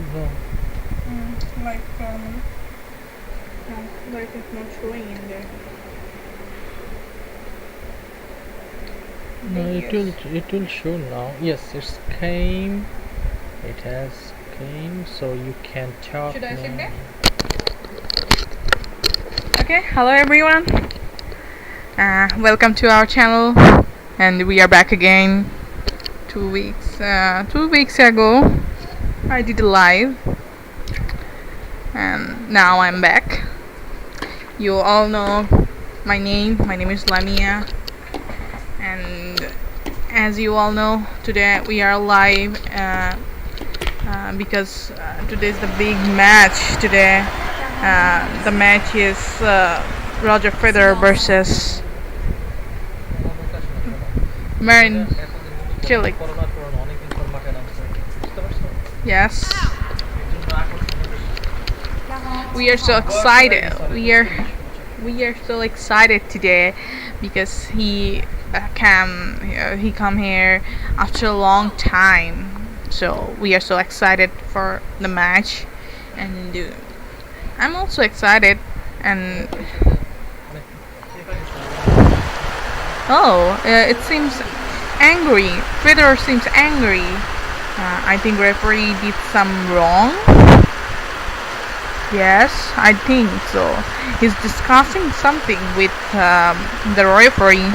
don't know. Like like it's not showing in there. No, it will show now. Yes, it's came. It has came, so you can talk Should I sit now. there? Okay, hello everyone. Welcome to our channel, and we are back again. 2 weeks ago, I did a live, and now I'm back. You all know my name. My name is Lamia, and as you all know, today we are live because today is the big match. Today, the match is Roger Federer versus Marin Cilic. Yes. We are so excited. We are so excited today because he come here after a long time. So we are so excited for the match, and I'm also excited. And it seems angry. Federer seems angry. I think referee did some wrong. Yes, I think so. He's discussing something with the referee,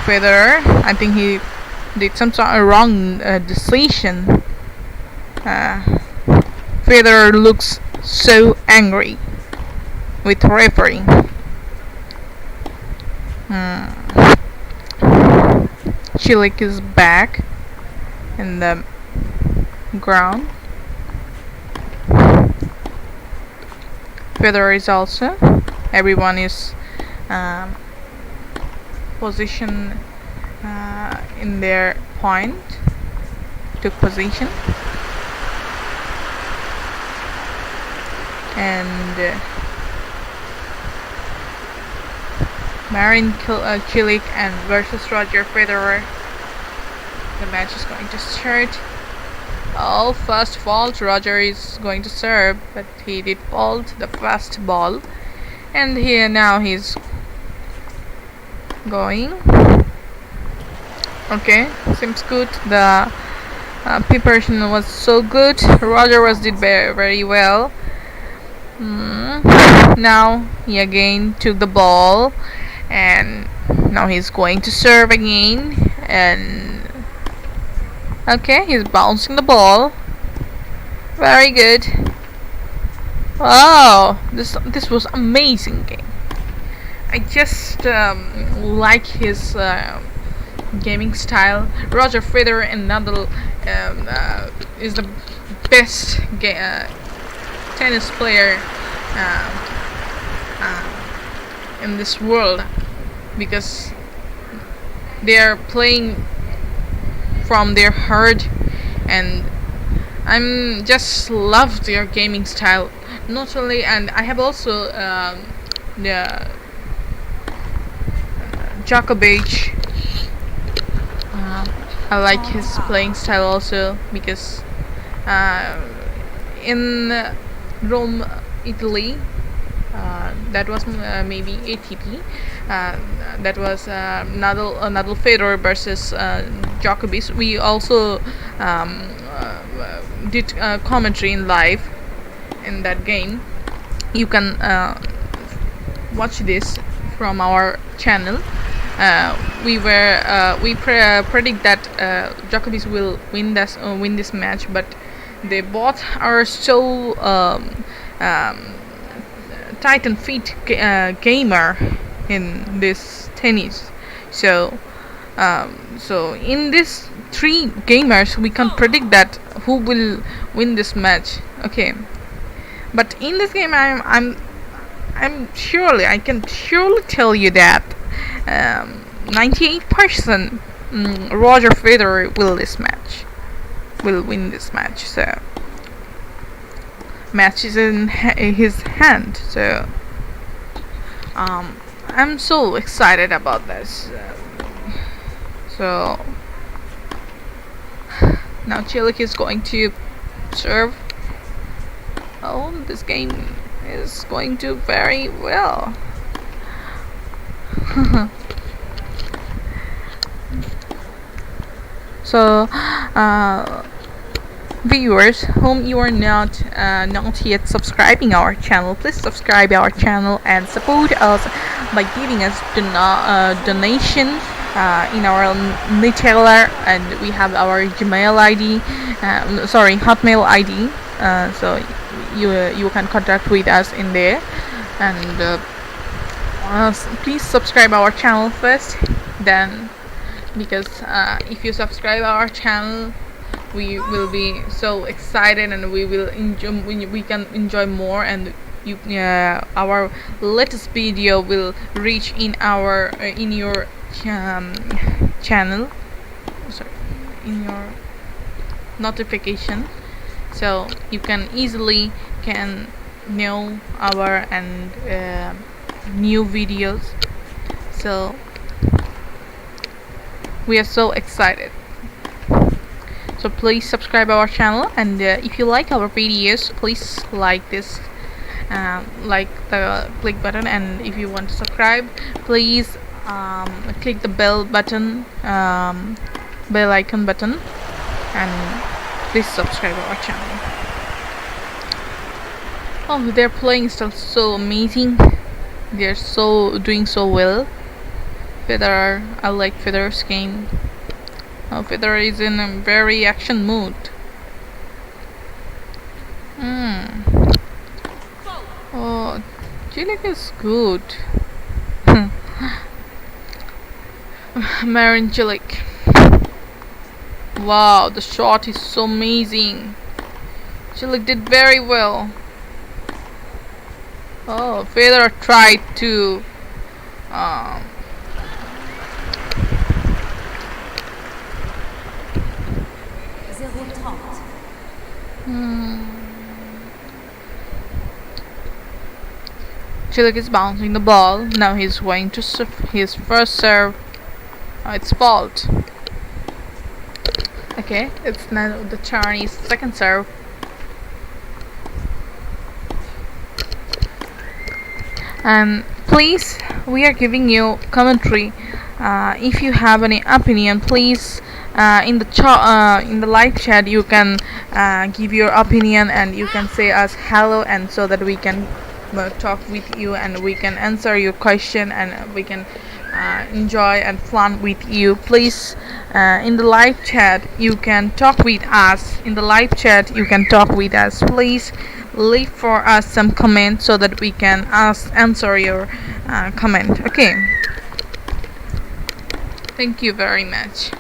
Federer. I think he did some sort of wrong decision. Federer looks so angry with referee. Cilic is back in the ground. Federer is also. Everyone is positioned in their point. Took position. And Marin Cilic and versus Roger Federer. The match is going to start. Oh, first fault. Roger is going to serve, but he did fault the first ball, and now he's going. Okay, seems good. The preparation was so good. Roger did very, very well. Now he again took the ball, and now he's going to serve again. And okay, he's bouncing the ball. Very good. Wow, this was amazing game. I just like his gaming style. Roger Federer and Nadal is the best tennis player in this world, because they are playing from their heart, and I'm just love their gaming style. Not only, and I have also the Djokovic. I like his playing style also, because in Rome, Italy, that was maybe ATP. That was Nadal Federer versus Djokovic. We also did commentary in live in that game. You can watch this from our channel. We predict that Djokovic will win this match, but they both are so tight and fit gamer in this tennis. So in these three gamers, we can predict that who will win this match. Okay, but in this game, I can surely tell you that 98% Roger Federer will win this match. So match is in his hand. So I'm so excited about this. So now Cilic is going to serve. Oh, this game is going to very well. So, viewers whom you are not yet subscribing our channel, please subscribe our channel and support us by giving us donation in our retailer, and we have our Gmail ID, Hotmail ID. So you can contact with us in there, and please subscribe our channel first, then, because if you subscribe our channel, we will be so excited and we will enjoy, we can enjoy more, and our latest video will reach in your channel, in your notification, so you can easily know our new videos. So we are so excited. So please subscribe our channel, and if you like our videos, please like this, like the click button, and if you want to subscribe, please click the bell icon button, and please subscribe our channel. Oh, they're playing still so amazing. They're doing so well. Federer, I like Federer's game. Federer is in a very action mood. Oh, Cilic is good. Marin Cilic. Wow, the shot is so amazing. Cilic did very well. Oh, Federer tried to Cilic is bouncing the ball. Now he's going to serve his first serve. It's fault. Okay, it's now the Chinese second serve. And please, we are giving you commentary. If you have any opinion, please in the live chat you can give your opinion, and you can say us hello, and so that we can talk with you and we can answer your question, and we can enjoy and fun with you. Please, in the live chat you can talk with us. Please leave for us some comment so that we can answer your comment. Okay, thank you very much.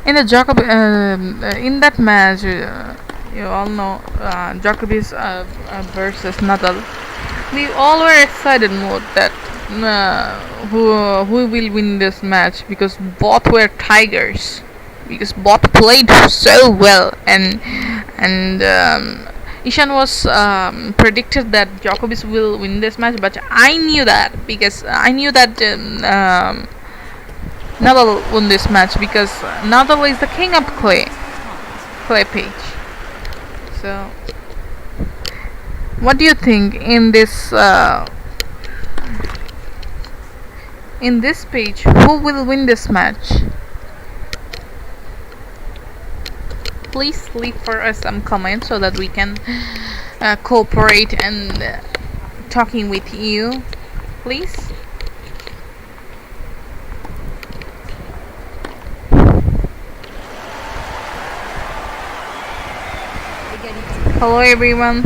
In the in that match, you all know Djokovic versus Nadal. We all were excited mood that who will win this match, because both were tigers, because both played so well, and Ishan was predicted that Djokovic will win this match, but I knew that, because I knew that Nadal won this match, because Nadal is the king of clay pitch. So, what do you think in this page? Who will win this match? Please leave for us some comments so that we can cooperate and talking with you. Please. Hello everyone.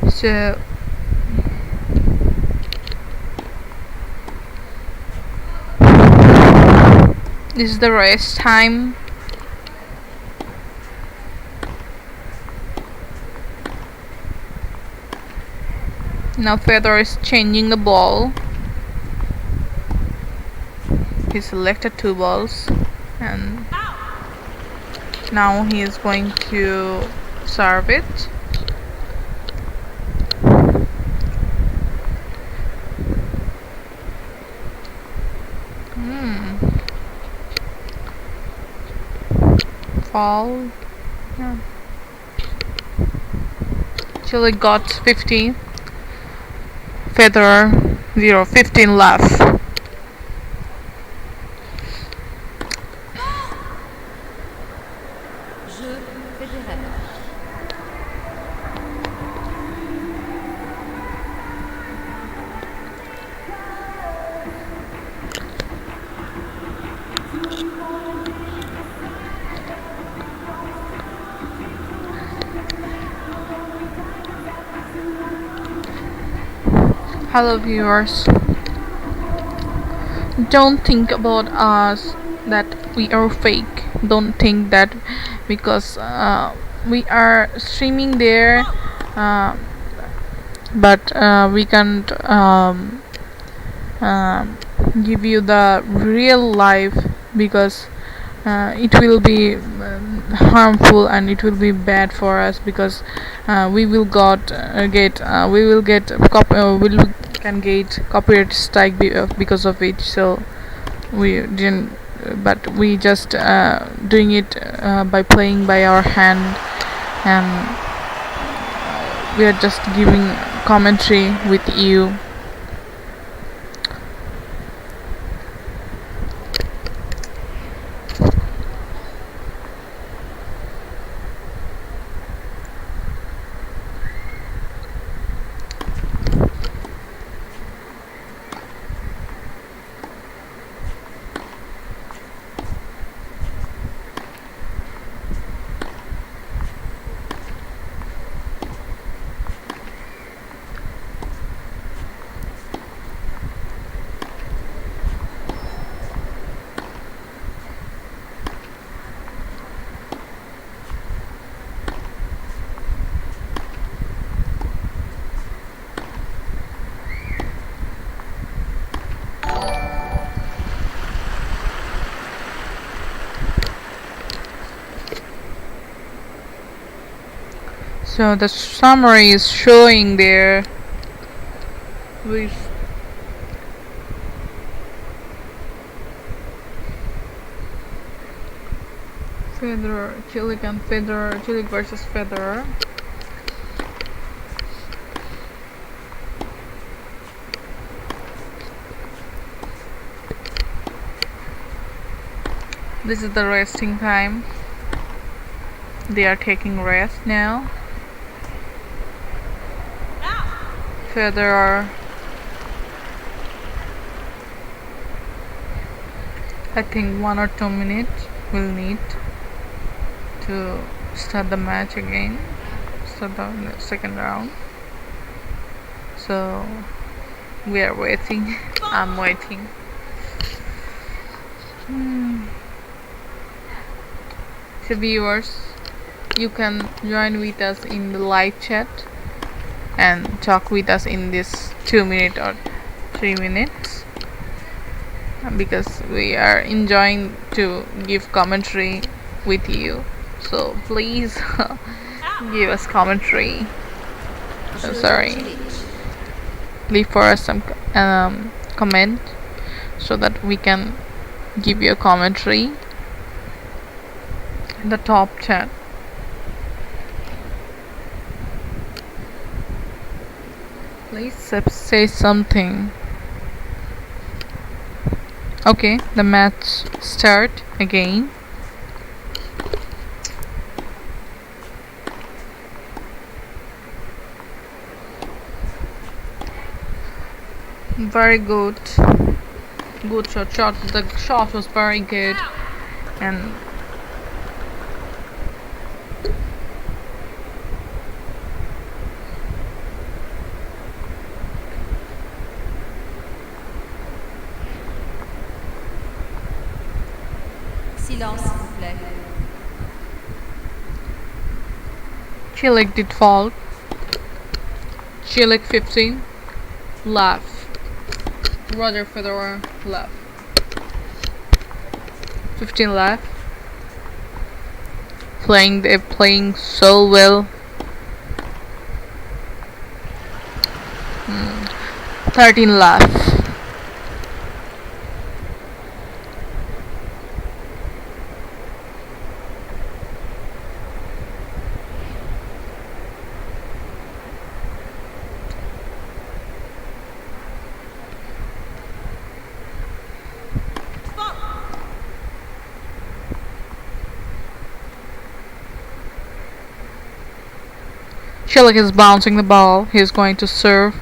So this is the rest time. Now Federer is changing the ball. He selected 2 balls and now he is going to serve it. Fall. Yeah. Cilic got 50. Federer 0. 15 left. Jeu Federer. Hello viewers. Don't think about us that we are fake. Don't think that because we are streaming there, but we can't give you the real life, because it will be harmful and it will be bad for us, because we will can get copyright strike because of it. So we didn't, but we just doing it by playing by our hand, and we are just giving commentary with you. So the summary is showing there with Federer, Cilic and Federer, Cilic versus Federer. This is the resting time. They are taking rest now. Federer, I think 1 or 2 minutes will need to start the match again, start the second round. So we are waiting. I'm waiting. So viewers, you can join with us in the live chat and talk with us in this 2 minutes or 3 minutes, because we are enjoying to give commentary with you. So please give us commentary. Sorry, leave for us some comment so that we can give you a commentary in the top chat. Please say something. Okay, the match start again. Very good. Good shot. The shot was very good, and Silence, s'il vous plaît. Cilic did fall. Cilic 15 left. Roger Federer left. 15 left. They're playing so well. 13 left. Cilic is bouncing the ball. He's going to serve.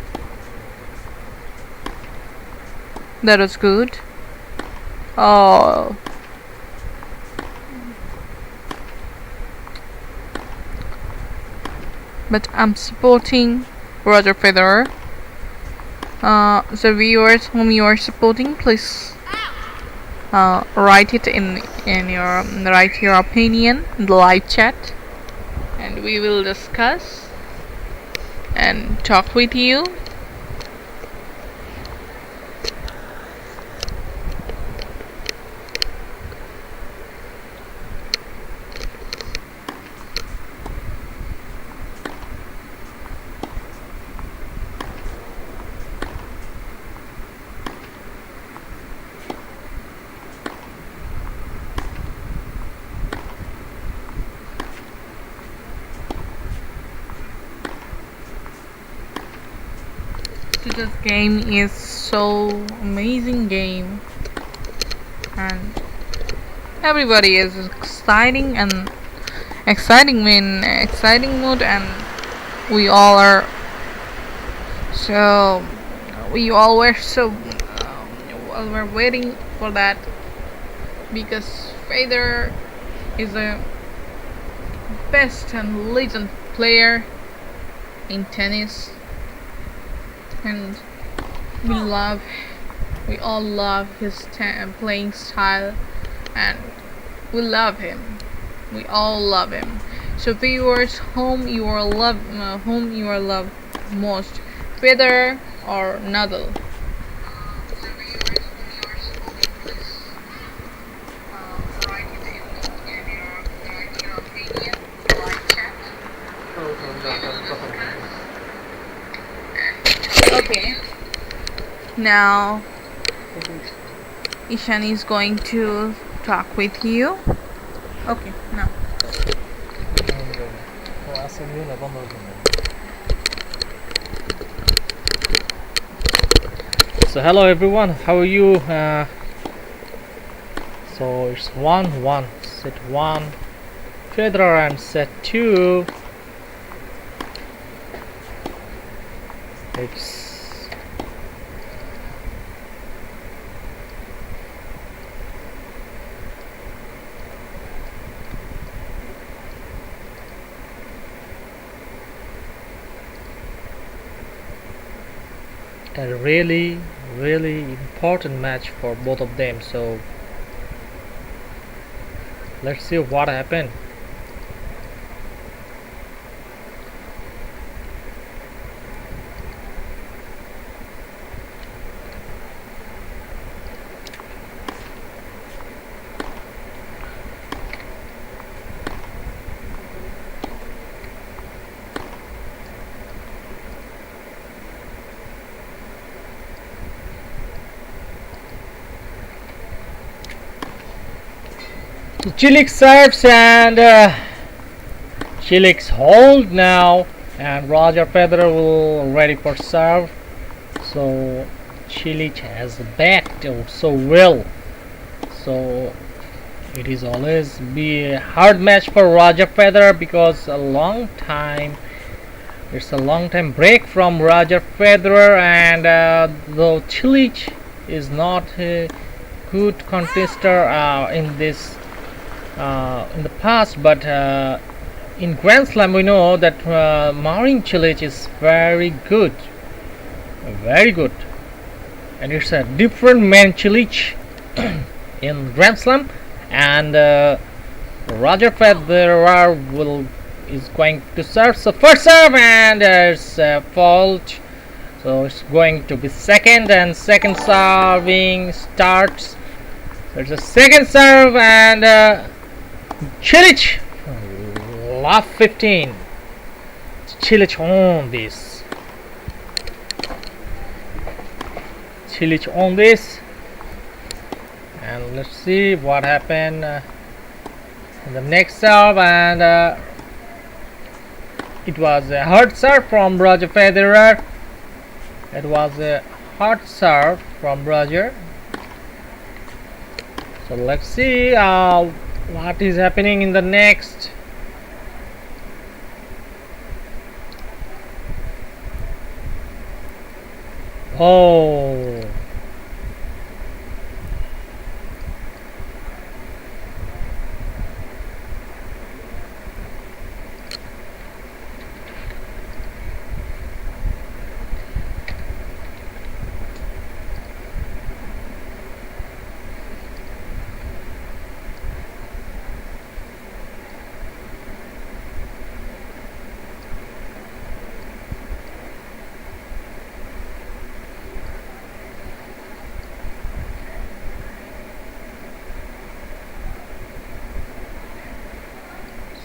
That is good. Oh. But I'm supporting Roger Federer. The viewers whom you are supporting, please write it write your opinion in the live chat, and we will discuss and talk with you. Today's game is so amazing game, and everybody is exciting mood, and we all were so we're waiting for that, because Federer is a best and legend player in tennis. And we all love his playing style, and we love him. We all love him. So viewers, whom you are love most, Federer or Nadal? Okay. Now Ishan is going to talk with you. Okay, now. So hello everyone, how are you? So it's 1-1, set 1 Federer and set 2 it's a really important match for both of them, so let's see what happened. Cilic serves, and Cilic's hold now, and Roger Federer will ready for serve. So Cilic has backed so well, so it is always be a hard match for Roger Federer, because it's a long time break from Roger Federer, and though Cilic is not a good contester in the past, but in Grand Slam we know that Marin Cilic is very good, and it's a different Marin Cilic in Grand Slam, and Roger Federer is going to serve. So first serve, and there's a fault, so it's going to be second, and second serving starts. There's a second serve and Cilic love 15. Cilic on this. Cilic on this. And let's see what happened in the next serve, and it was a hard serve from Roger Federer. It was a hard serve from Roger. So let's see what is happening in the next. Oh.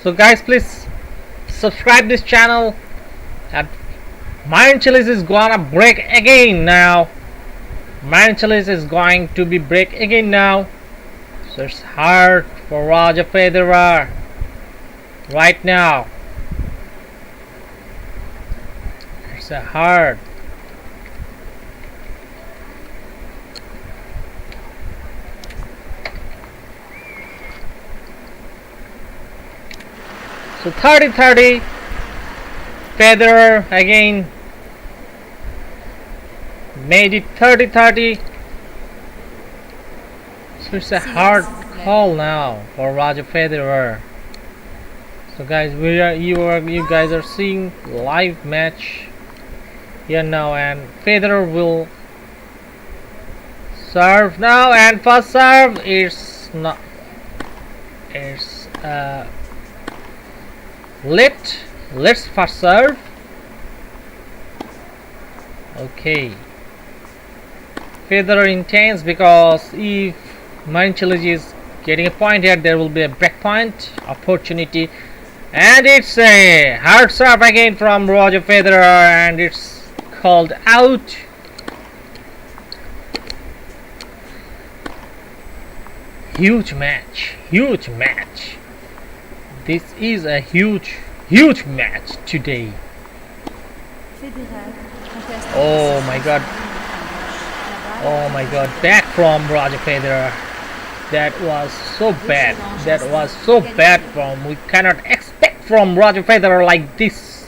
So guys, please subscribe this channel. And Marin Cilic is gonna break again now. Marin Cilic is going to be break again now. So it's hard for Roger Federer right now. It's a hard. So 30-30, Federer again made it 30-30. So it's a hard call now for Roger Federer. So guys, you guys are seeing live match here now, and Federer will serve now, and first serve is not let's first serve. Okay, Federer intense, because if Marin Cilic is getting a point here, there will be a break point opportunity, and it's a hard serve again from Roger Federer, and it's called out. Huge match. This is a huge match today. Federer conteste Oh my god. Oh my god. Back from Roger Federer. That was so bad. We cannot expect from Roger Federer like this.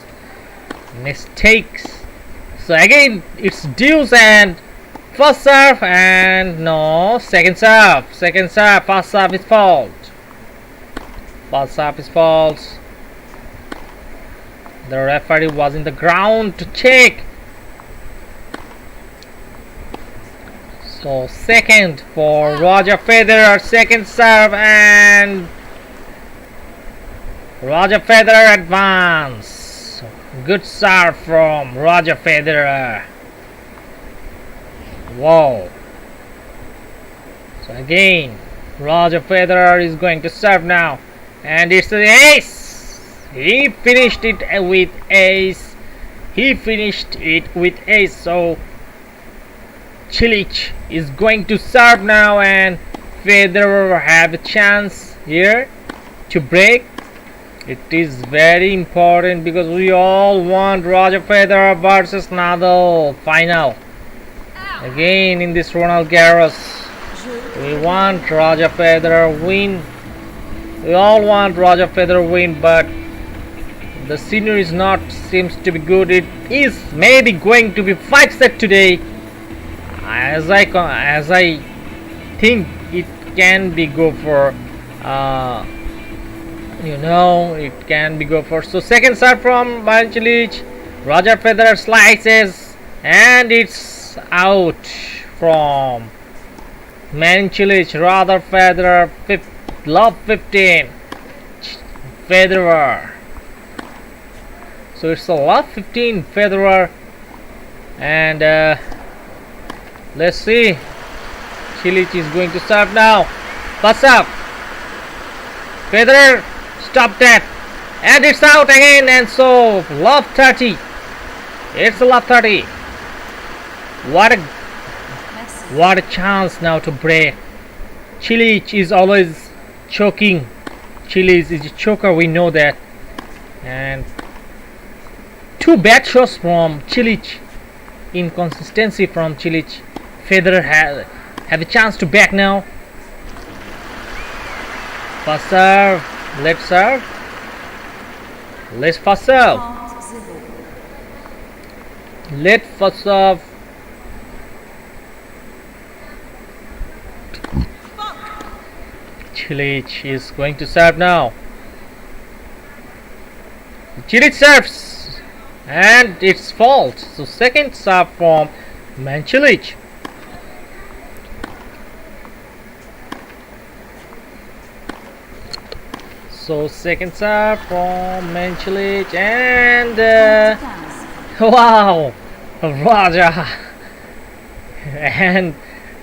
Mistakes. So again, it's deuce and first serve, and no, second serve. First serve is fault. The referee was in the ground to check. So second for Roger Federer, second serve, and Roger Federer advance. Good serve from Roger Federer. Wow. So again, Roger Federer is going to serve now, and it's the ace. He finished it with ace. So Cilic is going to serve now, and Federer have a chance here to break. It is very important because we all want Roger Federer versus Nadal final. Again in this Ronald Garros, we want Roger Federer win. We all want Roger Federer win, but the scenery is not seems to be good. It is maybe going to be 5 set today. As I think it can be go for it can be go for. So second serve from Marin Cilic. Roger Federer slices, and it's out from Marin Cilic. Roger Federer love 15. Federer. So it's a love 15 Federer, and let's see. Cilic is going to serve now. Pass up. Federer, stop that. And it's out again, and so love 30. It's a love 30. What a chance now to break. Cilic is always choking. Cilic is a choker, we know that. And two bad shots from Cilic. Inconsistency from Cilic. Federer have a chance to back now. Fast serve. Let's serve. Let's fast serve. Let fast serve. Cilic is going to serve now. Cilic serves, and it's fault. So second serve from Marin Cilic. So second serve from Marin Cilic, and wow, Roger. And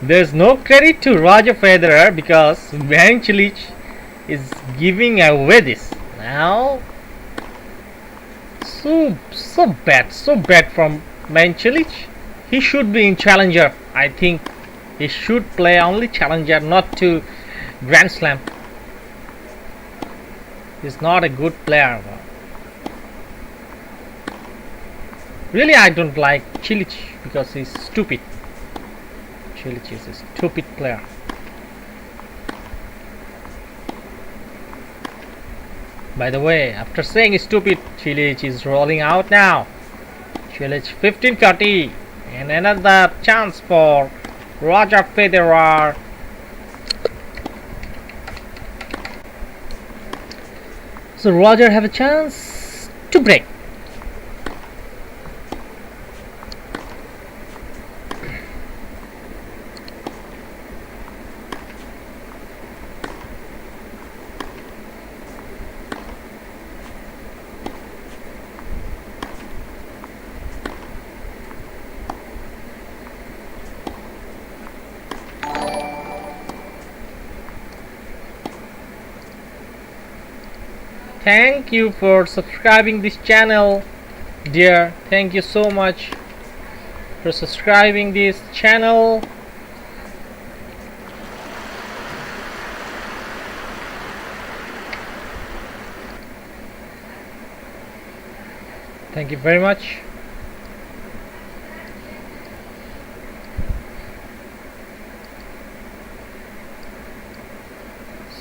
there's no credit to Roger Federer because Marin Cilic is giving away this now. So bad from Marin Cilic. He should be in challenger. I think he should play only challenger, not to Grand Slam. He's not a good player. Really, I don't like Cilic because he's stupid. Cilic is a stupid player. By the way, after saying he's stupid, Cilic is rolling out now. Cilic 15-40, and another chance for Roger Federer. So Roger have a chance to break. Thank you for subscribing this channel, dear. Thank you so much for subscribing this channel. Thank you very much.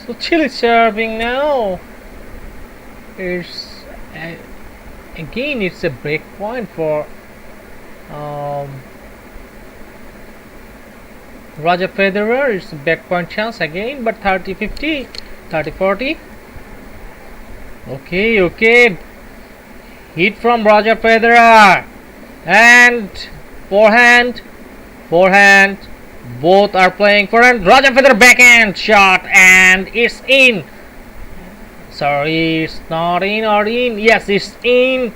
So Cilic serving now. It's again, it's a break point for Roger Federer. It's a back point chance again, but 30-50, 30-40. Okay. Hit from Roger Federer, and forehand. Both are playing forehand. Roger Federer backhand shot, and it's in. Sorry, it's not in or in. Yes, it's in.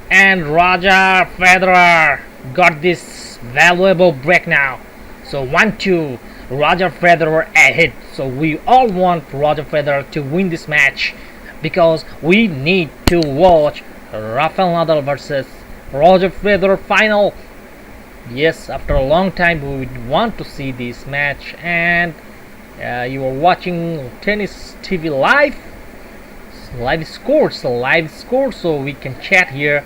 And Roger Federer got this valuable break now. So 1-2, Roger Federer ahead. So we all want Roger Federer to win this match because we need to watch Rafael Nadal versus Roger Federer final. Yes, after a long time we would want to see this match, and you are watching Tennis TV live scores, so we can chat here.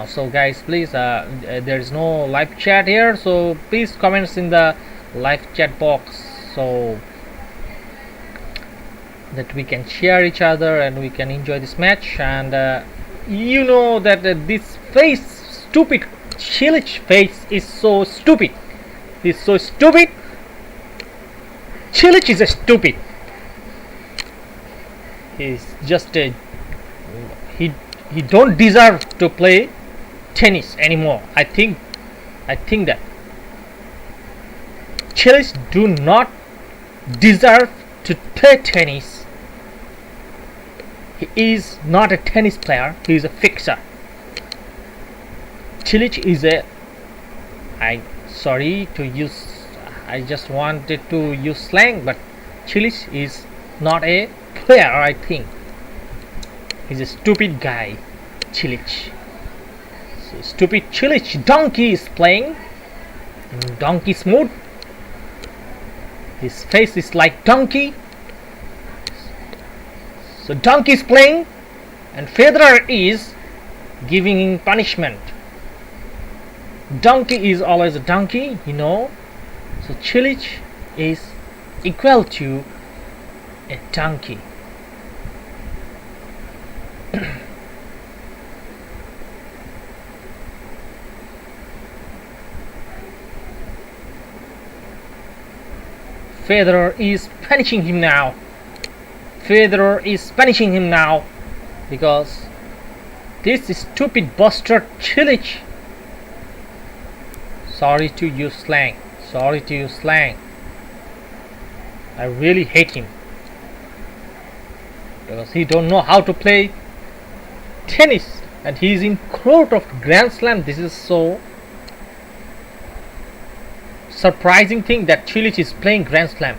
So guys, please, there is no live chat here, so please comments in the live chat box so that we can share each other and we can enjoy this match. And you know that this stupid Cilic face is so stupid. He's so stupid. Cilic is a stupid. He's just a he don't deserve to play tennis anymore. I think that Cilic do not deserve to play tennis. He is not a tennis player. He is a fixer. Cilic is a, I'm sorry to use I just wanted to use slang, but Cilic is not a player, I think. He's a stupid guy, Cilic. So stupid Cilic donkey is playing in donkey's mood. His face is like donkey. So donkey is playing and Federer is giving him punishment. Donkey is always a donkey, you know. So Cilic is equal to a donkey. Federer is punishing him now. Federer is punishing him now because this stupid bastard Cilic. Sorry to use slang. Sorry to use slang. I really hate him because he don't know how to play tennis and he is in court of Grand Slam. This is so surprising thing that Cilic is playing Grand Slam.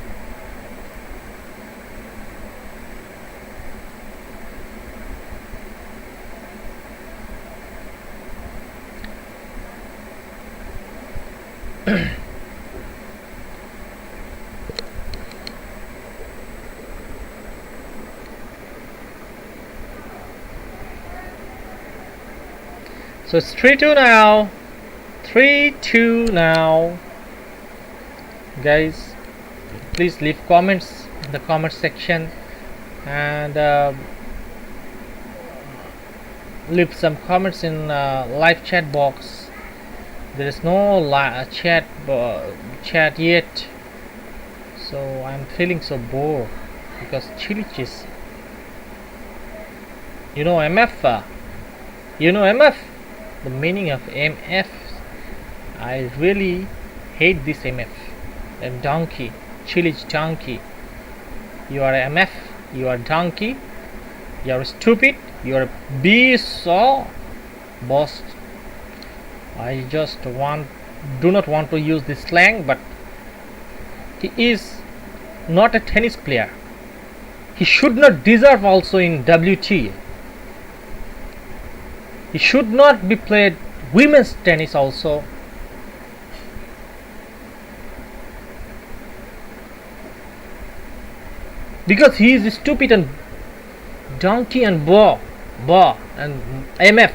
So it's 3-2 now. 3-2 now. Guys, please leave comments in the comment section and leave some comments in live chat box. There is no chat yet, so I'm feeling so bored because Cilic is, you know, MF. You know MF, the meaning of MF. I really hate this MF. A donkey, Cilic donkey. You are a MF. You are donkey. You are stupid. You are a beast. So, boss. I just do not want to use this slang, but he is not a tennis player. He should not deserve also in WTA. He should not be played women's tennis also. Because he is stupid and donkey and bow and MF.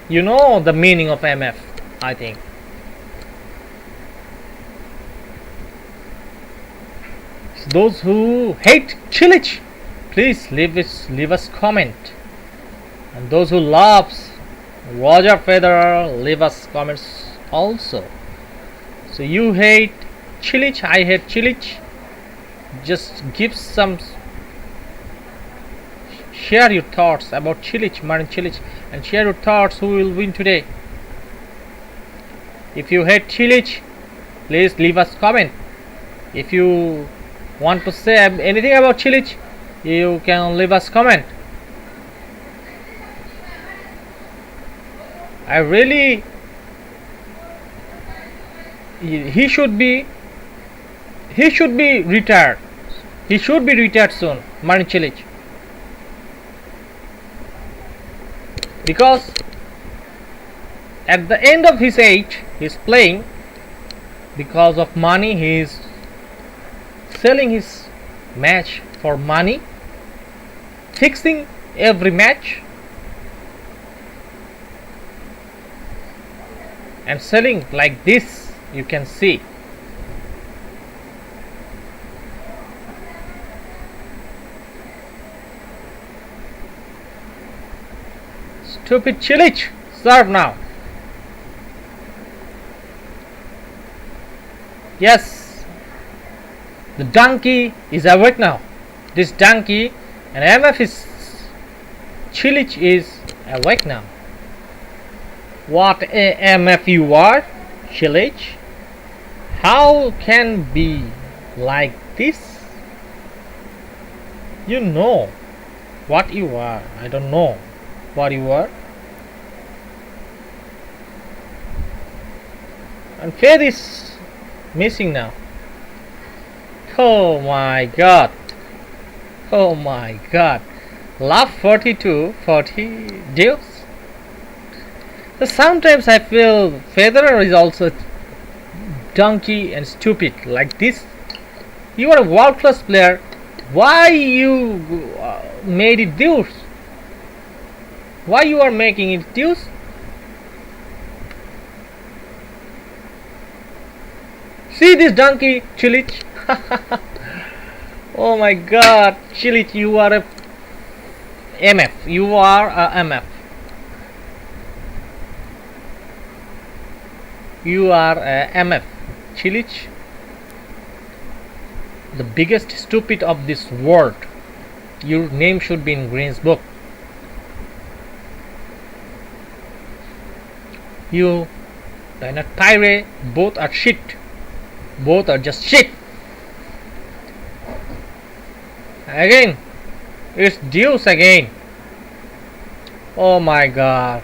You know the meaning of MF, I think. So those who hate Cilic, please leave us comment. And those who loves Roger Federer, leave us comments also. So you hate Cilic, I hate Cilic. Just give some, share your thoughts about Cilic, Marin Cilic, and share your thoughts who will win today. If you hate Cilic, please leave us comment. If you want to say anything about Cilic, you can leave us comment. I really, he should be retired. He should be retired soon, Marin Cilic. Because at the end of his age, he is playing because of money. He is selling his match for money, fixing every match and selling like this, you can see. Stupid Cilic, serve now. Yes, the donkey is awake now. This donkey and MF is Cilic is awake now. What a MF you are, Cilic. How can be like this? You know what you are. I don't know what you are. And Faith is missing now. Oh my god. Oh my god. Love 42, 40 deuce. So sometimes I feel Federer is also donkey and stupid like this. You are a world class player. Why you made it deuce? Why you are making it deuce? See this donkey, Cilic. Oh my god, Cilic, you are a MF. You are a MF. You are a MF. Cilic, the biggest stupid of this world. Your name should be in Green's book. You and Tyre, both are shit. Both are just shit. Again, it's deuce again. Oh my god.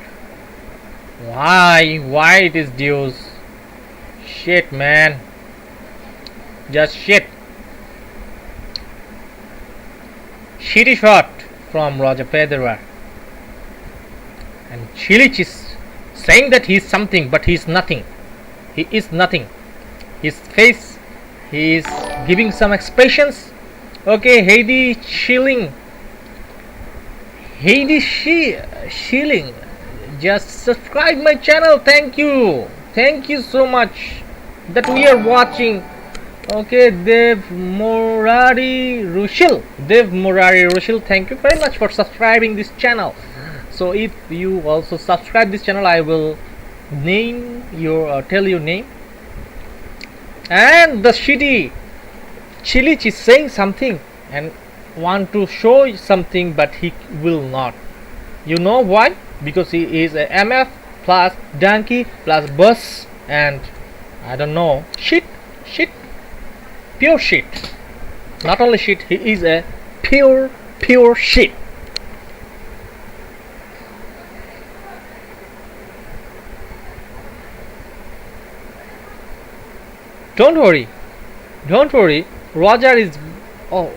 Why it is deuce? Shit, man. Just shit. Shitty shot from Roger Federer. And Cilic is saying that he is something, but he is nothing. He is nothing. His face, he is giving some expressions. Okay, Heidi Schilling. Heidi Schilling. Just subscribe my channel. Thank you. Thank you so much that we are watching. Okay, Dev Murari Rushil. Thank you very much for subscribing this channel. So if you also subscribe this channel, I will name your tell your name. And the shitty Cilic is saying something and want to show something, but he will not. You know why? Because he is a MF plus donkey plus bus and I don't know, shit, pure shit. Not only shit, he is a pure shit. Don't worry. Roger is. Oh,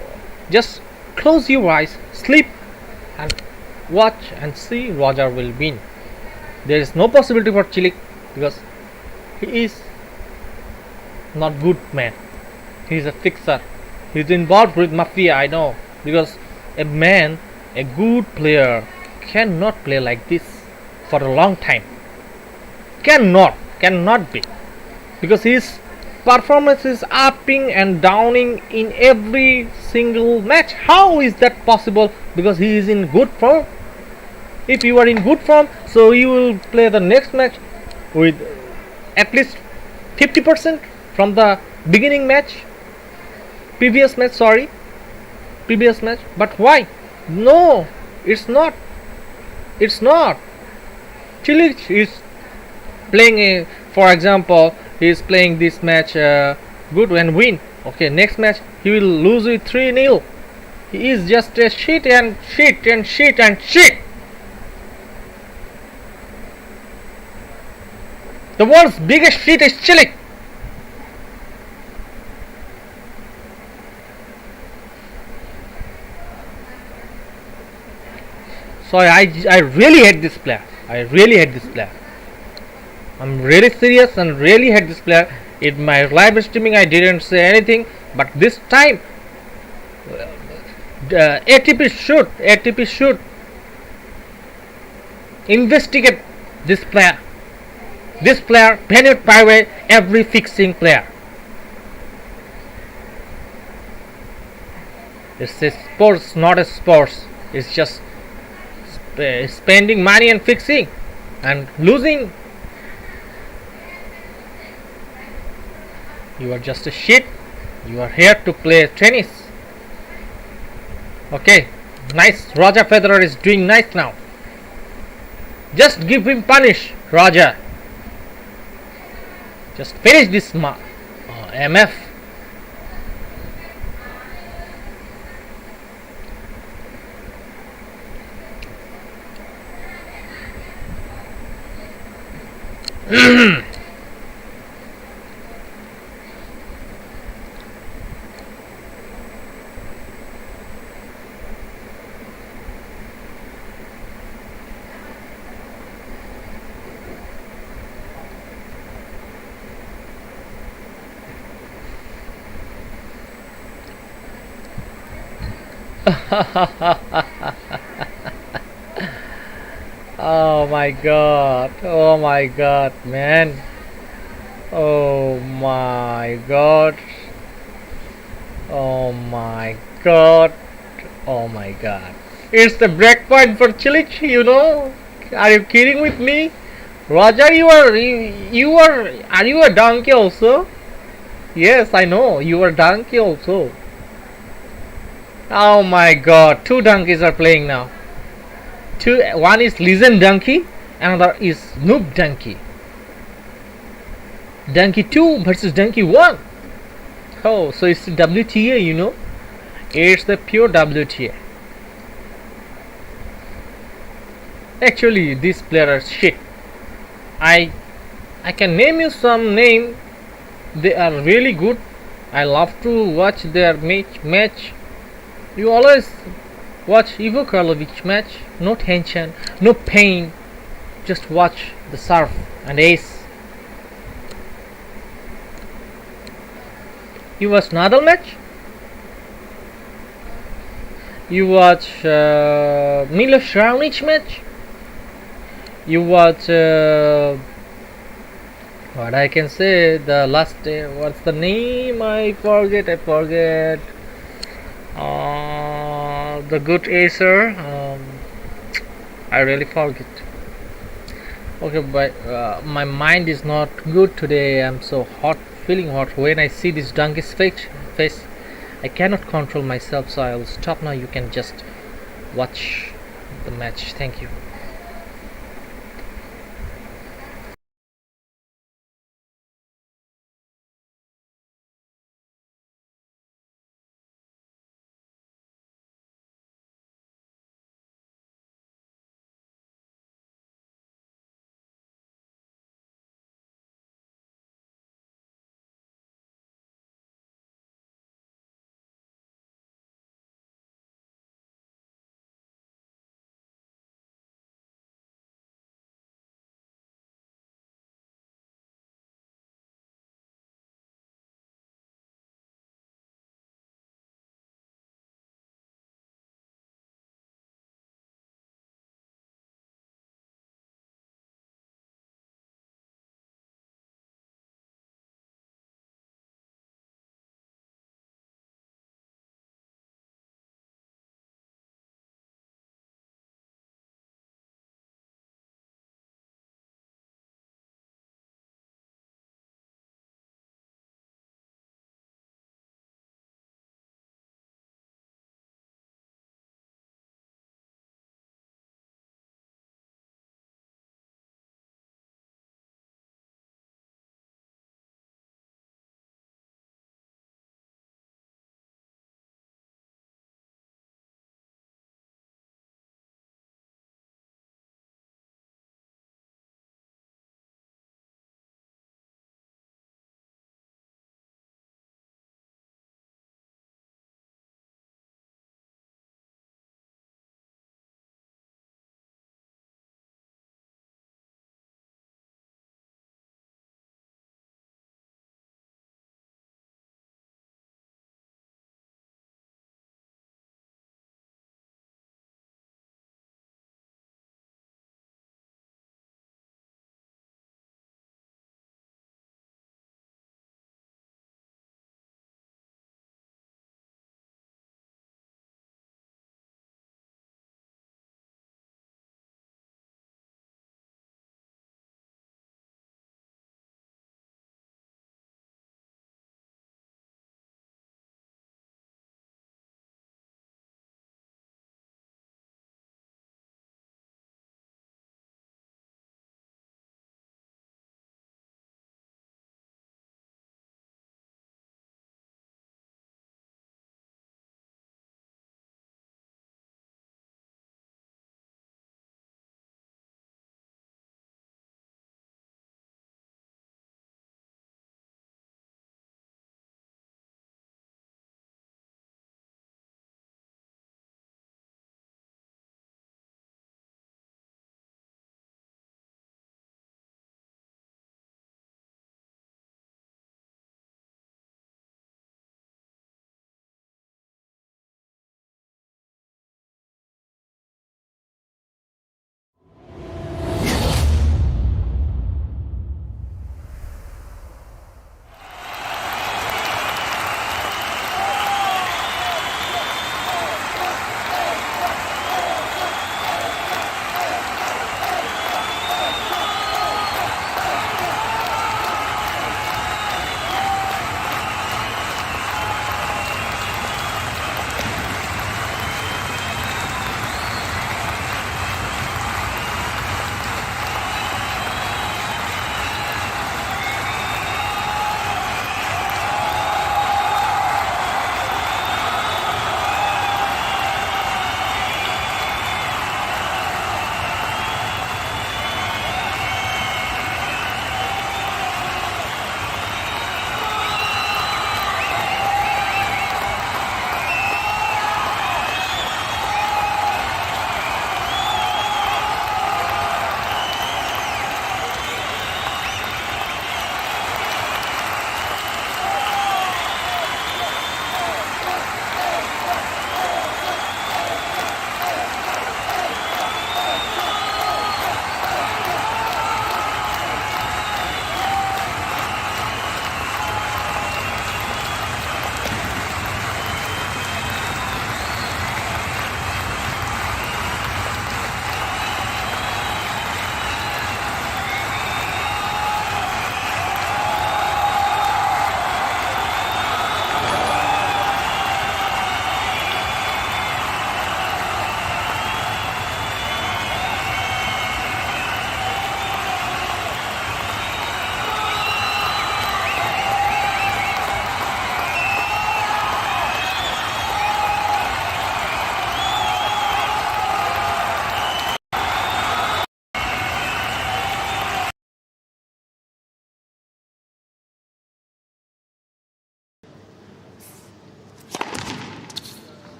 just close your eyes, sleep, and watch and see. Roger will win. There is no possibility for Cilic because he is not good man. He is a fixer. He is involved with mafia. I know, because a good player, cannot play like this for a long time. Cannot be, because his performance is upping and downing in every single match. How is that possible? Because he is in good form. If you are in good form, so you will play the next match with at least 50% from the beginning match. Previous match. But why? No, it's not. Cilic is playing for example, he is playing this match good and win. Okay, next match he will lose with 3-0. He is just a shit. The world's biggest shit is Cilic. So I really hate this player. I'm really serious and really hate this player. In my live streaming I didn't say anything, but this time ATP should investigate this player. This player banned by every fixing player. It's a sports, not a sports. It's just spending money and fixing and losing. You are just a shit. You are here to play tennis. Okay, nice. Roger Federer is doing nice now. Just give him punish, Roger. Just finish this MF. Oh my god. Oh my god, man. Oh my god. Oh my god. Oh my god. It's the break point for Cilic, you know? Are you kidding with me? Roger, are you a donkey also? Yes, I know. You are donkey also. Oh my god. Two donkeys are playing now. One is legend donkey, another is noob donkey. Donkey 2 versus donkey 1. Oh, so it's the WTA, you know? It's the pure WTA. Actually, these players are shit. I I can name you some name. They are really good. I love to watch their match. You always watch Ivo Karlovic match. No tension, no pain. Just watch the serve and ace. You watch Nadal match? You watch Milos Raonic match? You watch what I can say, the last day, what's the name? I forget. The good acer. I really forget. Okay, but my mind is not good today. I'm so hot, feeling hot. When I see this donkey's face, I cannot control myself. So I will stop now. You can just watch the match. Thank you.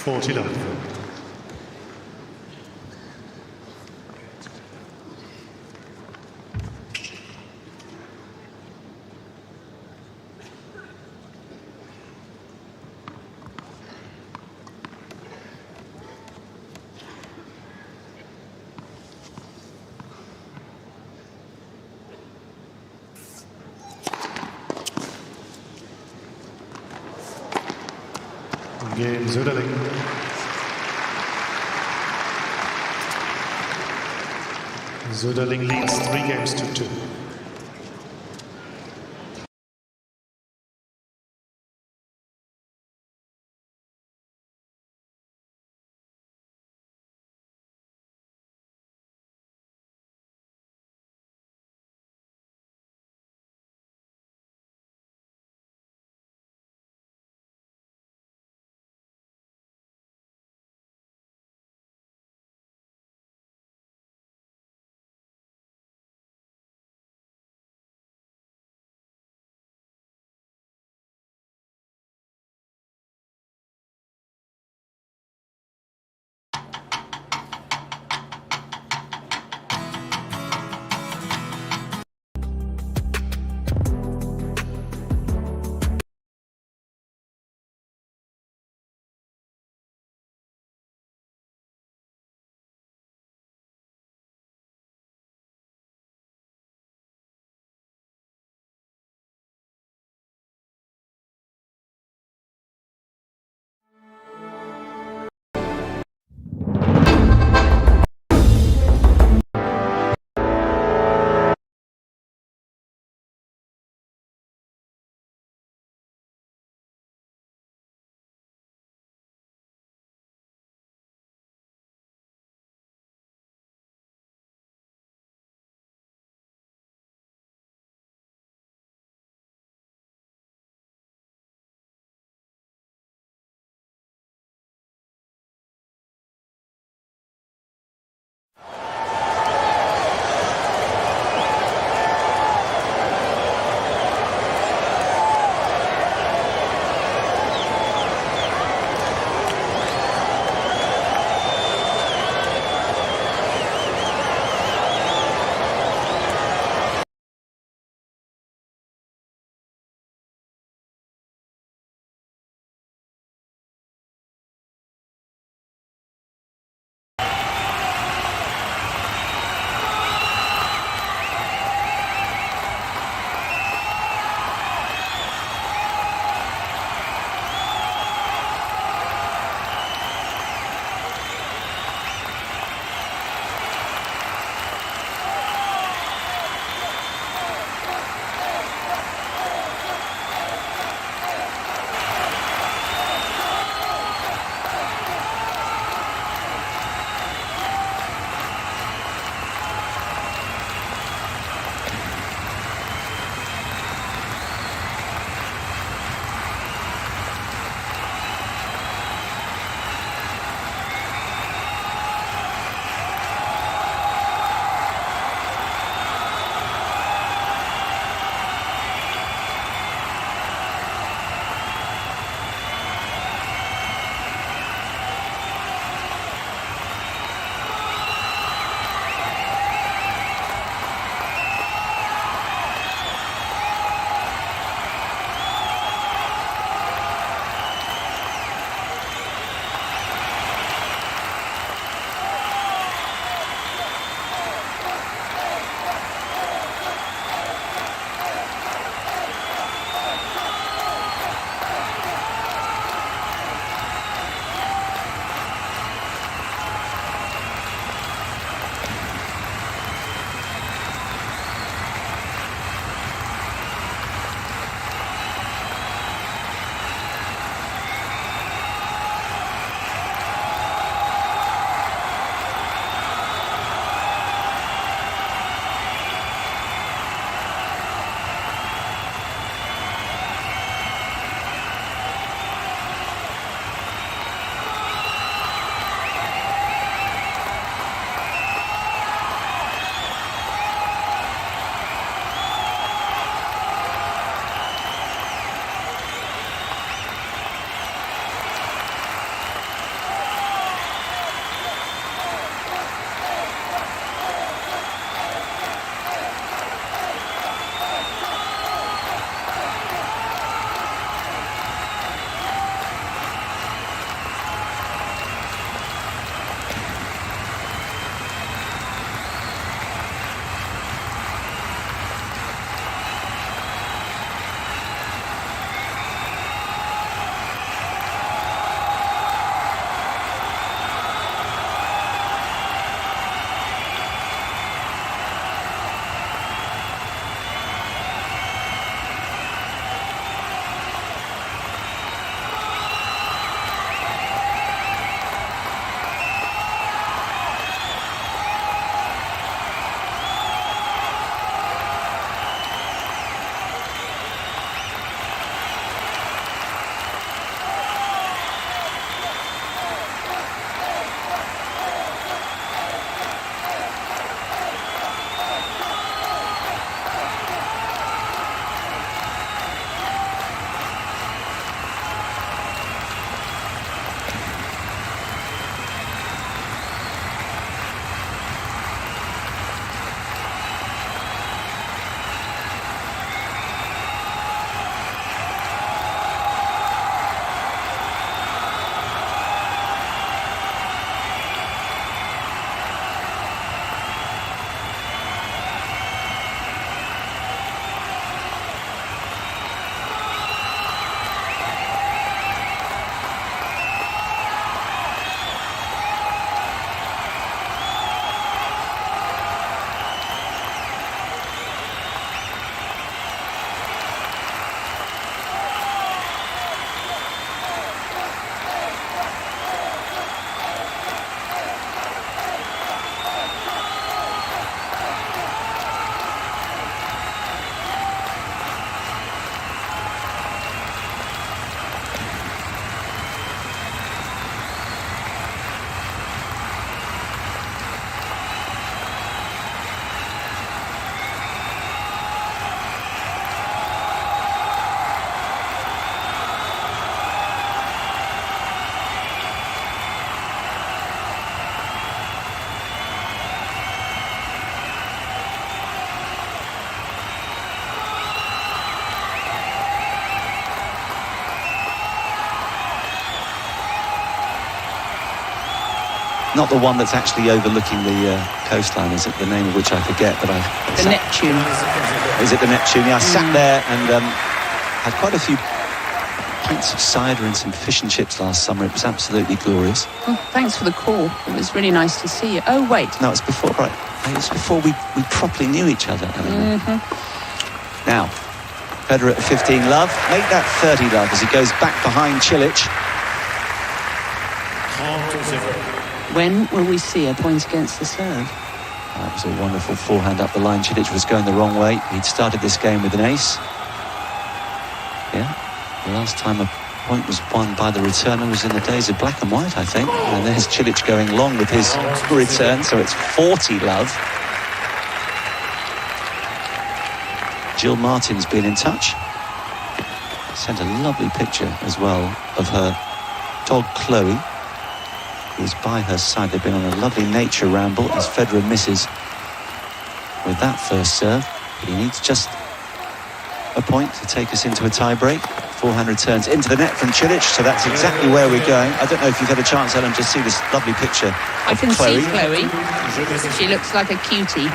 40 love. Game Söderling. Söderling leads 3 games to 2. not the one that's actually overlooking the coastline, is it? The name of which I forget, but The Neptune. Is it the Neptune? Yeah, I sat there and had quite a few pints of cider and some fish and chips last summer. It was absolutely glorious. Well, thanks for the call. It was really nice to see you. Oh, wait. No, it's before, right? It was before we properly knew each other. Now, Federer at 15 love. Make that 30 love as he goes back behind Cilic. When will we see a point against the serve? That was a wonderful forehand up the line. Cilic was going the wrong way. He'd started this game with an ace. Yeah, the last time a point was won by the returner was in the days of black and white, I think. And there's Cilic going long with his return, so it's 40 love. Jill Martin's been in touch. Sent a lovely picture as well of her dog Chloe, who's by her side. They've been on a lovely nature ramble as Federer misses with that first serve. He needs just a point to take us into a tie-break. Forehand returns into the net from Cilic, so that's exactly where we're going. I don't know if you've had a chance, Ellen, to see this lovely picture I can Chloe. see Chloe. She looks like a cutie.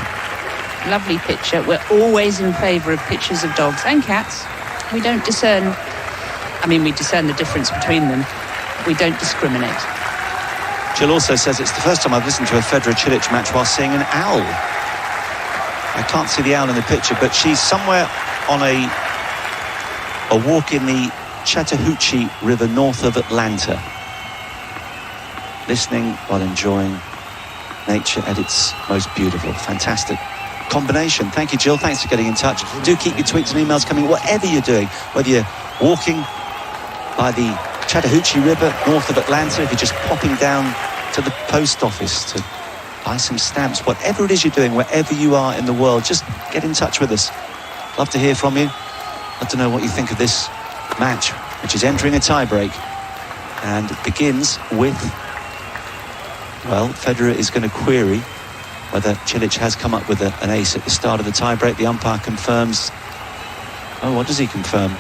Lovely picture. We're always in favour of pictures of dogs and cats. We don't discern. I mean, we discern the difference between them. We don't discriminate. Jill also says it's the first time I've listened to a Federer-Cilic match while seeing an owl. I can't see the owl in the picture, but she's somewhere on a walk in the Chattahoochee River north of Atlanta, listening while enjoying nature at its most beautiful. Fantastic combination. Thank you, Jill. Thanks for getting in touch. Do keep your tweets and emails coming, whatever you're doing, whether you're walking by the Chattahoochee River north of Atlanta, if you're just popping down to the post office to buy some stamps, whatever it is you're doing, wherever you are in the world, just get in touch with us. Love to hear from you. Love to know what you think of this match, which is entering a tie-break and begins with, well, Federer is going to query whether Cilic has come up with an ace at the start of the tie-break. The umpire confirms. Oh, what does he confirm?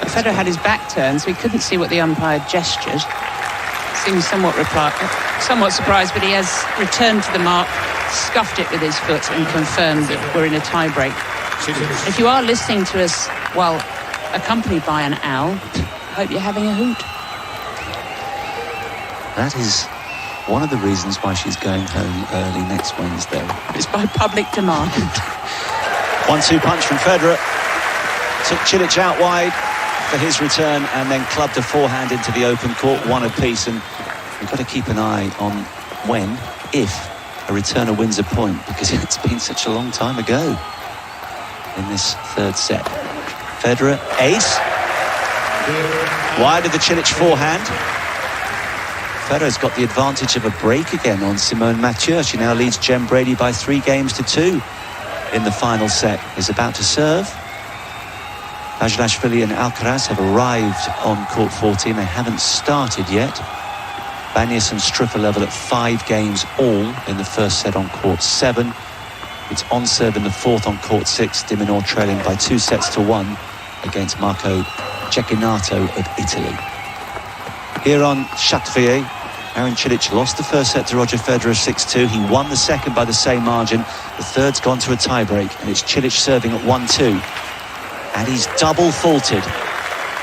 Federer had his back turned, so he couldn't see what the umpire gestured. Seems somewhat surprised, but he has returned to the mark, scuffed it with his foot and confirmed that we're in a tie-break. If you are listening to us while accompanied by an owl, I hope you're having a hoot. That is one of the reasons why she's going home early next Wednesday. It's by public demand. 1-2 punch from Federer. Took Cilic out wide for his return and then clubbed a forehand into the open court, one apiece. And we've got to keep an eye on when, if, a returner wins a point, because it's been such a long time ago in this third set. Federer, ace. Wide of the Cilic forehand. Federer's got the advantage of a break again on Simone Mathieu. She now leads Jem Brady by 3-2 in the final set. Is about to serve. Vajlashvili and Alcaraz have arrived on court 14. They haven't started yet. Banyas and Striffer level at 5 games all in the first set on court 7. It's on serve in the fourth on court 6. De Minaur trailing by 2-1 against Marco Cecchinato of Italy. Here on Châtrier, Marin Cilic lost the first set to Roger Federer 6-2. He won the second by the same margin. The third's gone to a tie-break, and it's Cilic serving at 1-2. And he's double faulted.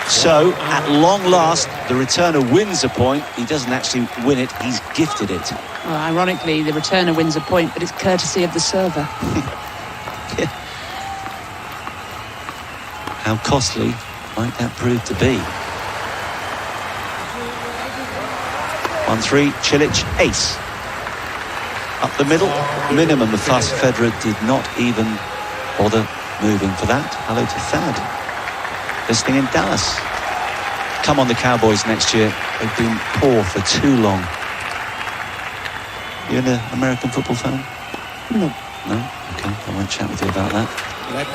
So, at long last, the returner wins a point. He doesn't actually win it, he's gifted it. Well, ironically, the returner wins a point, but it's courtesy of the server. Yeah. How costly might that prove to be? 1-3, Cilic, ace. Up the middle, minimum of fuss. Federer did not even bother moving for that. Hello to Thad, listening in Dallas. Come on the Cowboys next year. They've been poor for too long. You an American football fan? No. No? Okay, I won't chat with you about that. They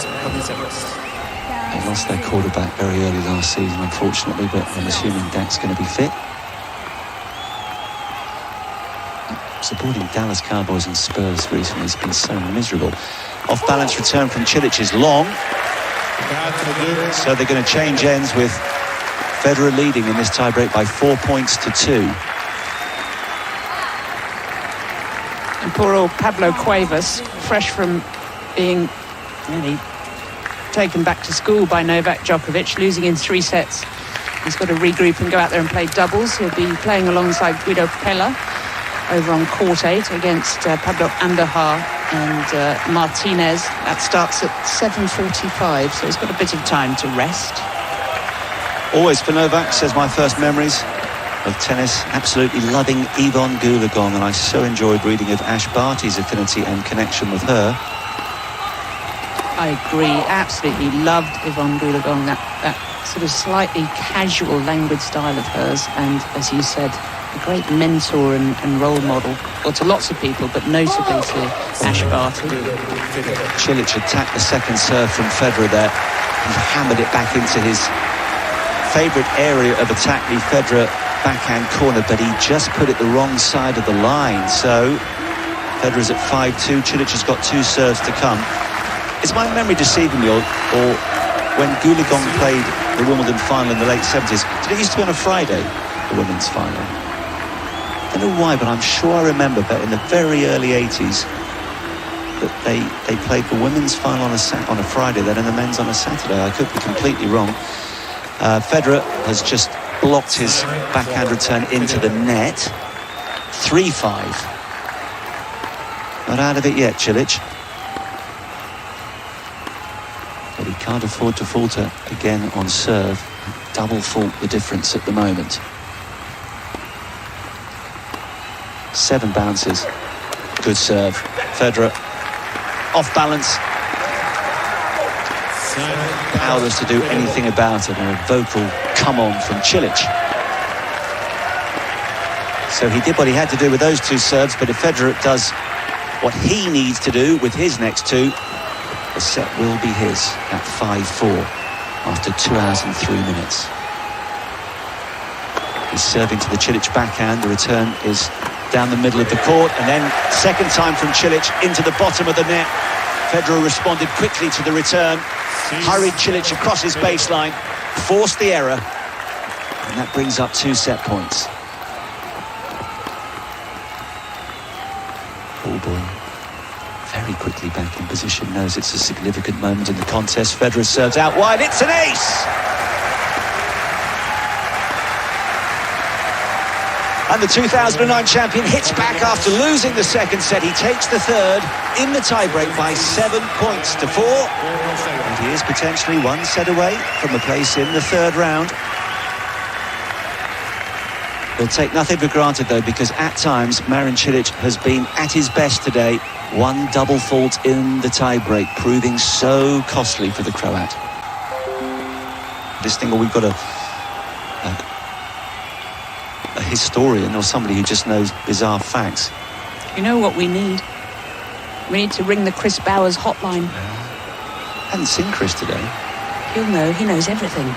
lost their quarterback very early last season, unfortunately, but I'm assuming Dak's going to be fit. Supporting Dallas Cowboys and Spurs recently has been so miserable. Off-balance return from Cilic is long. So they're going to change ends with Federer leading in this tie-break by 4-2. poor old Pablo Cuevas, fresh from being really taken back to school by Novak Djokovic, losing in 3 sets. He's got to regroup and go out there and play doubles. He'll be playing alongside Guido Pella over on court 8 against Pablo Andujar and Martinez. That starts at 7:45, so he's got a bit of time to rest. Always for Novak, says my first memories of tennis, absolutely loving Yvonne Goolagong, and I so enjoyed reading of Ash Barty's affinity and connection with her. I agree, absolutely loved Yvonne Goolagong, that sort of slightly casual, languid style of hers, and as you said, a great mentor and role model, well, to lots of people, but notably to Ash Barty. Cilic attacked the second serve from Federer there. He hammered it back into his favourite area of attack, the Federer backhand corner, but he just put it the wrong side of the line. So Federer's at 5-2. Cilic has got 2 serves to come. Is my memory deceiving me, or when Goolagong played the Wimbledon final in the late 70s, did it used to be on a Friday, the women's final? I don't know why, but I'm sure I remember that in the very early 80s that they played the women's final on a Friday, then and the men's on a Saturday. I could be completely wrong. Federer has just blocked his backhand return into the net. 3-5. Not out of it yet, Cilic. But he can't afford to falter again on serve. Double fault the difference at the moment. 7 bounces. Good serve. Federer off balance. Powerless to do anything about it, and a vocal come on from Cilic. So he did what he had to do with those 2 serves, but if Federer does what he needs to do with his next 2, the set will be his at 5-4 after 2 hours and 3 minutes. He's serving to the Cilic backhand. The return is down the middle of the court, and then second time from Cilic into the bottom of the net. Federer responded quickly to the return, hurried Cilic across his baseline, forced the error, and that brings up 2 set points. Oh boy, very quickly back in position, knows it's a significant moment in the contest. Federer serves out wide, it's an ace! And the 2009 champion hits back after losing the second set. He takes the third in the tiebreak by 7 points to 4. And he is potentially 1 set away from a place in the third round. We'll take nothing for granted, though, because at times Marin Cilic has been at his best today. 1 double fault in the tiebreak, proving so costly for the Croat. This thing, we've got a historian or somebody who just knows bizarre facts. You know what we need? We need to ring the Chris Bowers hotline. Hadn't seen Chris today. He'll know. He knows everything.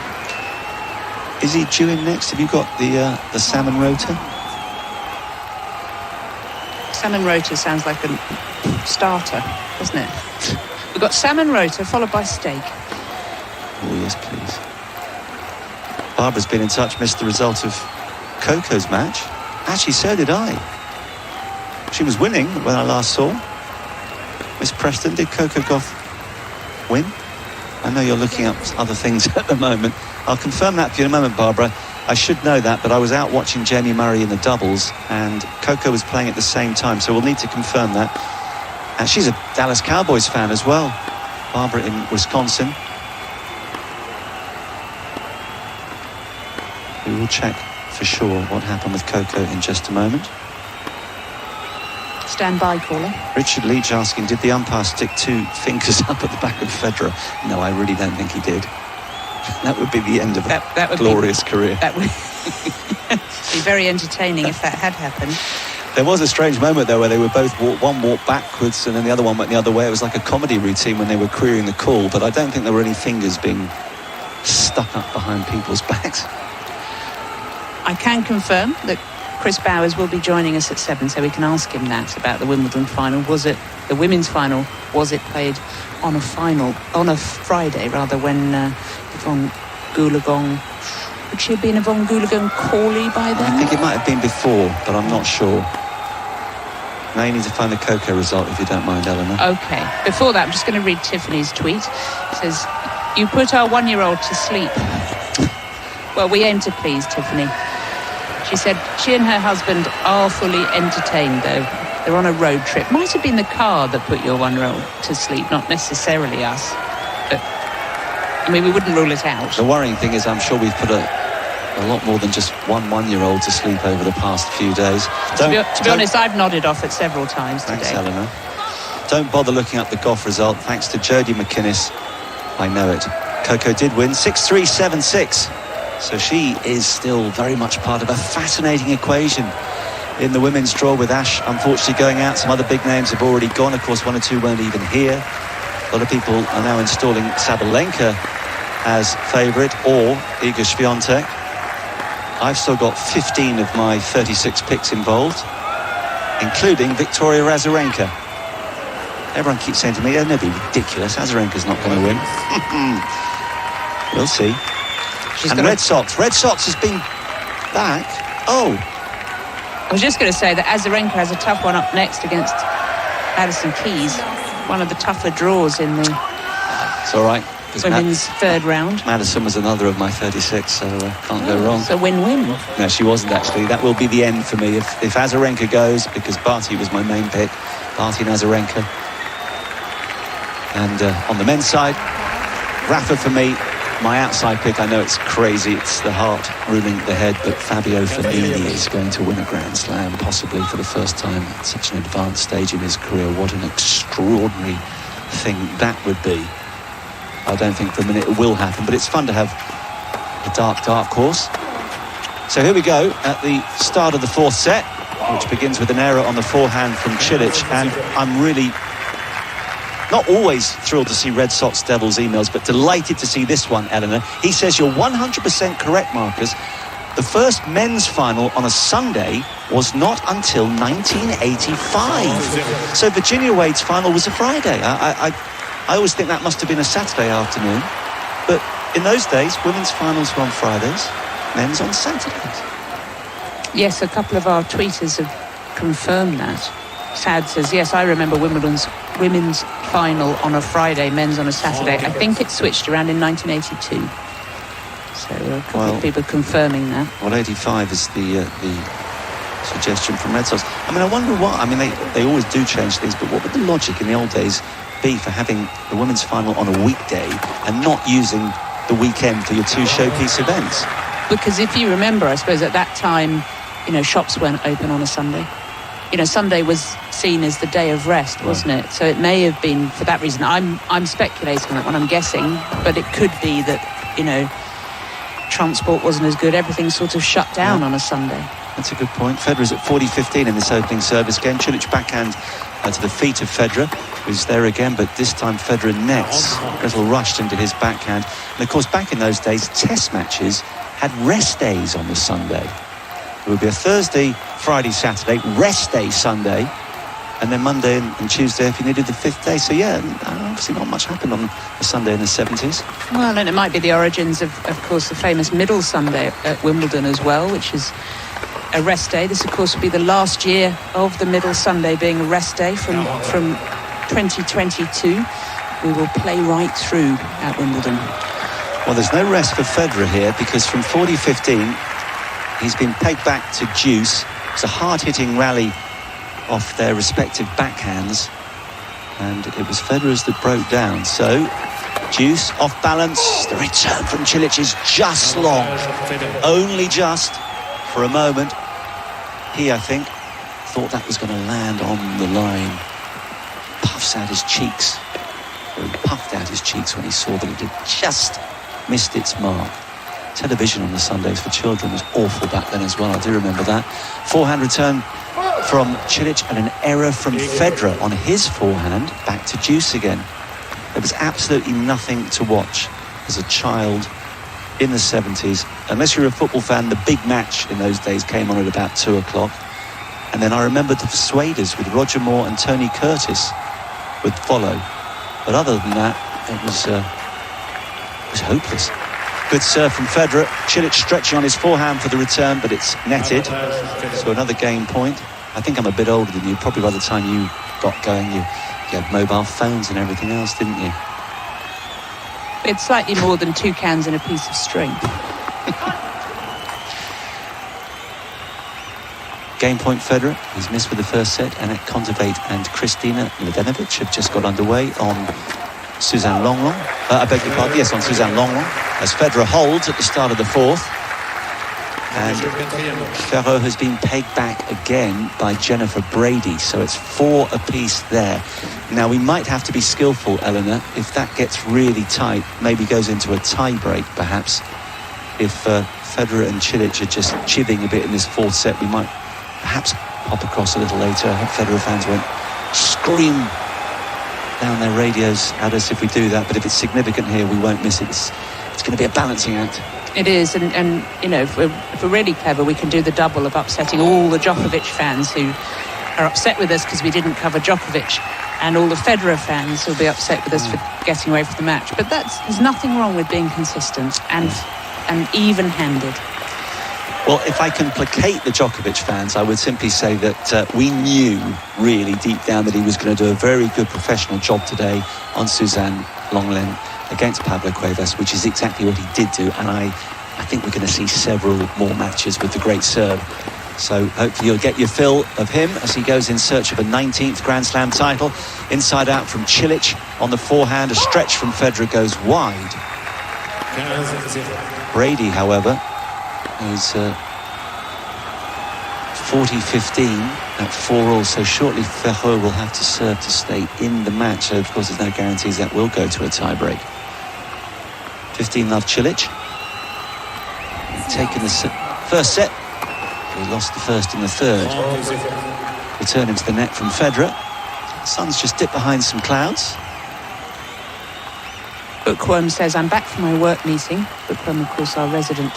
Is he due in next? Have you got the salmon rota? Salmon rota sounds like a starter, doesn't it? We've got salmon rota followed by steak. Oh yes, please. Barbara's been in touch, missed the result of Coco's match. Actually, so did I. She was winning when I last saw. Miss Preston, did Coco Goff win? I know you're looking up other things at the moment. I'll confirm that for you in a moment, Barbara. I should know that, but I was out watching Jamie Murray in the doubles, and Coco was playing at the same time, so we'll need to confirm that. And she's a Dallas Cowboys fan as well. Barbara in Wisconsin. We will check for sure what happened with Coco in just a moment. Stand by, caller. Richard Leach asking, did the umpire stick 2 fingers up at the back of Federer? No, I really don't think he did. That would be the end of a glorious career. That would be very entertaining if that had happened. There was a strange moment, though, where they were both one walked backwards and then the other one went the other way. It was like a comedy routine when they were querying the call, but I don't think there were any fingers being stuck up behind people's backs. I can confirm that Chris Bowers will be joining us at 7, so we can ask him that about the Wimbledon final. Was it the women's final? Was it played on a Friday rather, when Yvonne Goolagong? Would she have been Yvonne Goolagong Corley by then? I think it might have been before, but I'm not sure. Now you need to find the Coco result, if you don't mind, Eleanor. Okay. Before that, I'm just going to read Tiffany's tweet. It says, "You put our 1-year-old to sleep." Well, we aim to please Tiffany. She said she and her husband are fully entertained, though. They're on a road trip. Might have been the car that put your 1-year-old to sleep, not necessarily us. But, I mean, we wouldn't rule it out. The worrying thing is I'm sure we've put a lot more than just one 1-year-old to sleep over the past few days. To be honest, I've nodded off it several times today. Thanks, Eleanor. Don't bother looking up the golf result. Thanks to Jodie McInnes. I know it. Coco did win 6-3, 7-6. So she is still very much part of a fascinating equation in the women's draw, with Ash unfortunately going out. Some other big names have already gone. Of course, 1 or 2 weren't even here. A lot of people are now installing Sabalenka as favourite, or Iga Świątek. I've still got 15 of my 36 picks involved, including Victoria Azarenka. Everyone keeps saying to me, "Oh, no, be ridiculous. Azarenka's not going to win." We'll see. And Red Sox has been back. Oh, I was just going to say that Azarenka has a tough one up next against Madison Keys. One of the tougher draws in the it's all right. women's third round. Madison was another of my 36, so can't go wrong. It's a win-win. No, she wasn't actually. That will be the end for me if Azarenka goes, because Barty was my main pick. Barty and Azarenka. And on the men's side, Rafa for me. My outside pick, I know it's crazy, it's the heart ruling the head, but Fabio Fognini is going to win a Grand Slam, possibly for the first time at such an advanced stage in his career. What an extraordinary thing that would be. I don't think for a minute it will happen, but it's fun to have a dark horse. So here we go at the start of the 4th set, which begins with an error on the forehand from Cilic, and I'm really not always thrilled to see Red Sox Devils emails, but delighted to see this one, Eleanor. He says, "You're 100% correct, Marcus. The first men's final on a Sunday was not until 1985. So Virginia Wade's final was a Friday. I always think that must have been a Saturday afternoon. But in those days, women's finals were on Fridays, men's on Saturdays." Yes, a couple of our tweeters have confirmed that. Sad says, "Yes, I remember Wimbledon's women's final on a Friday, men's on a Saturday. I think it switched around in 1982. So a couple of people confirming that. Well, 85 is the suggestion from Red Sox. I mean, I wonder what. I mean, they always do change things, but what would the logic in the old days be for having the women's final on a weekday and not using the weekend for your 2 showpiece events? Because if you remember, I suppose at that time, shops weren't open on a Sunday. Sunday was seen as the day of rest, wasn't it? So it may have been for that reason. I'm speculating on that one, I'm guessing, but it could be that, transport wasn't as good. Everything sort of shut down on a Sunday. That's a good point. Federer's at 40-15 in this opening service game. Cilic backhand to the feet of Federer, who's there again, but this time Federer nets. A little rushed into his backhand. And of course, back in those days, test matches had rest days on the Sunday. It would be a Thursday, Friday, Saturday, rest day Sunday, and then Monday and Tuesday if you needed the 5th day. So yeah, obviously not much happened on a Sunday in the 70s. Well, and it might be the origins of course, the famous Middle Sunday at Wimbledon as well, which is a rest day. This, of course, will be the last year of the Middle Sunday being a rest day from 2022. We will play right through at Wimbledon. Well, there's no rest for Federer here, because from 40-15, he's been pegged back to deuce. It's a hard-hitting rally off their respective backhands, and it was Federer's that broke down. So, deuce, off balance. The return from Cilic is just long. Only just. For a moment, he, I think, thought that was going to land on the line. Puffs out his cheeks. Or he puffed out his cheeks when he saw that it had just missed its mark. Television on the Sundays for children was awful back then as well. I do remember that. Forehand return from Cilic and an error from Federer on his forehand. Back to deuce again. There was absolutely nothing to watch as a child in the 70s. Unless you're a football fan, the big match in those days came on at about 2 o'clock. And then I remember the Persuaders with Roger Moore and Tony Curtis would follow. But other than that, it was hopeless. Good serve from Federer. Cilic stretching on his forehand for the return, but it's netted. So another game point. I think I'm a bit older than you. Probably by the time you got going, you had mobile phones and everything else, didn't you? It's slightly more than 2 cans and a piece of string. Game point Federer. He's missed with the first set. Annette Kontaveit and Kristina Mladenovic have just got underway on Suzanne Longlong. I beg your pardon, yes, on Suzanne Longlong. As Federer holds at the start of the fourth. And Ferro has been pegged back again by Jennifer Brady, so it's 4 apiece there. Now, we might have to be skillful, Eleanor, if that gets really tight, maybe goes into a tie-break, perhaps. If Federer and Cilic are just chipping a bit in this fourth set, we might perhaps pop across a little later. I hope Federer fans won't scream down their radios at us if we do that, but if it's significant here, we won't miss it. It's going to be a balancing act. It is, and you know, if we're really clever, we can do the double of upsetting all the Djokovic fans who are upset with us because we didn't cover Djokovic, and all the Federer fans who'll be upset with us for getting away from the match. But there's nothing wrong with being consistent and even-handed. Well, if I can placate the Djokovic fans, I would simply say that we knew really deep down that he was going to do a very good professional job today on Suzanne Lenglen against Pablo Cuevas, which is exactly what he did do, and I think we're going to see several more matches with the great Serb. So hopefully you'll get your fill of him as he goes in search of a 19th Grand Slam title. Inside out from Cilic on the forehand, a stretch from Federer goes wide. Brady, however, is 40-15 at 4-all, so shortly Ferro will have to serve to stay in the match. So of course there's no guarantees that will go to a tie-break. 15-love Cilic. Taking the first set. He lost the first and the third. Return into the net from Federer. Sun's just dipped behind some clouds. Bookworm says, I'm back from my work meeting. Bookworm, of course, our resident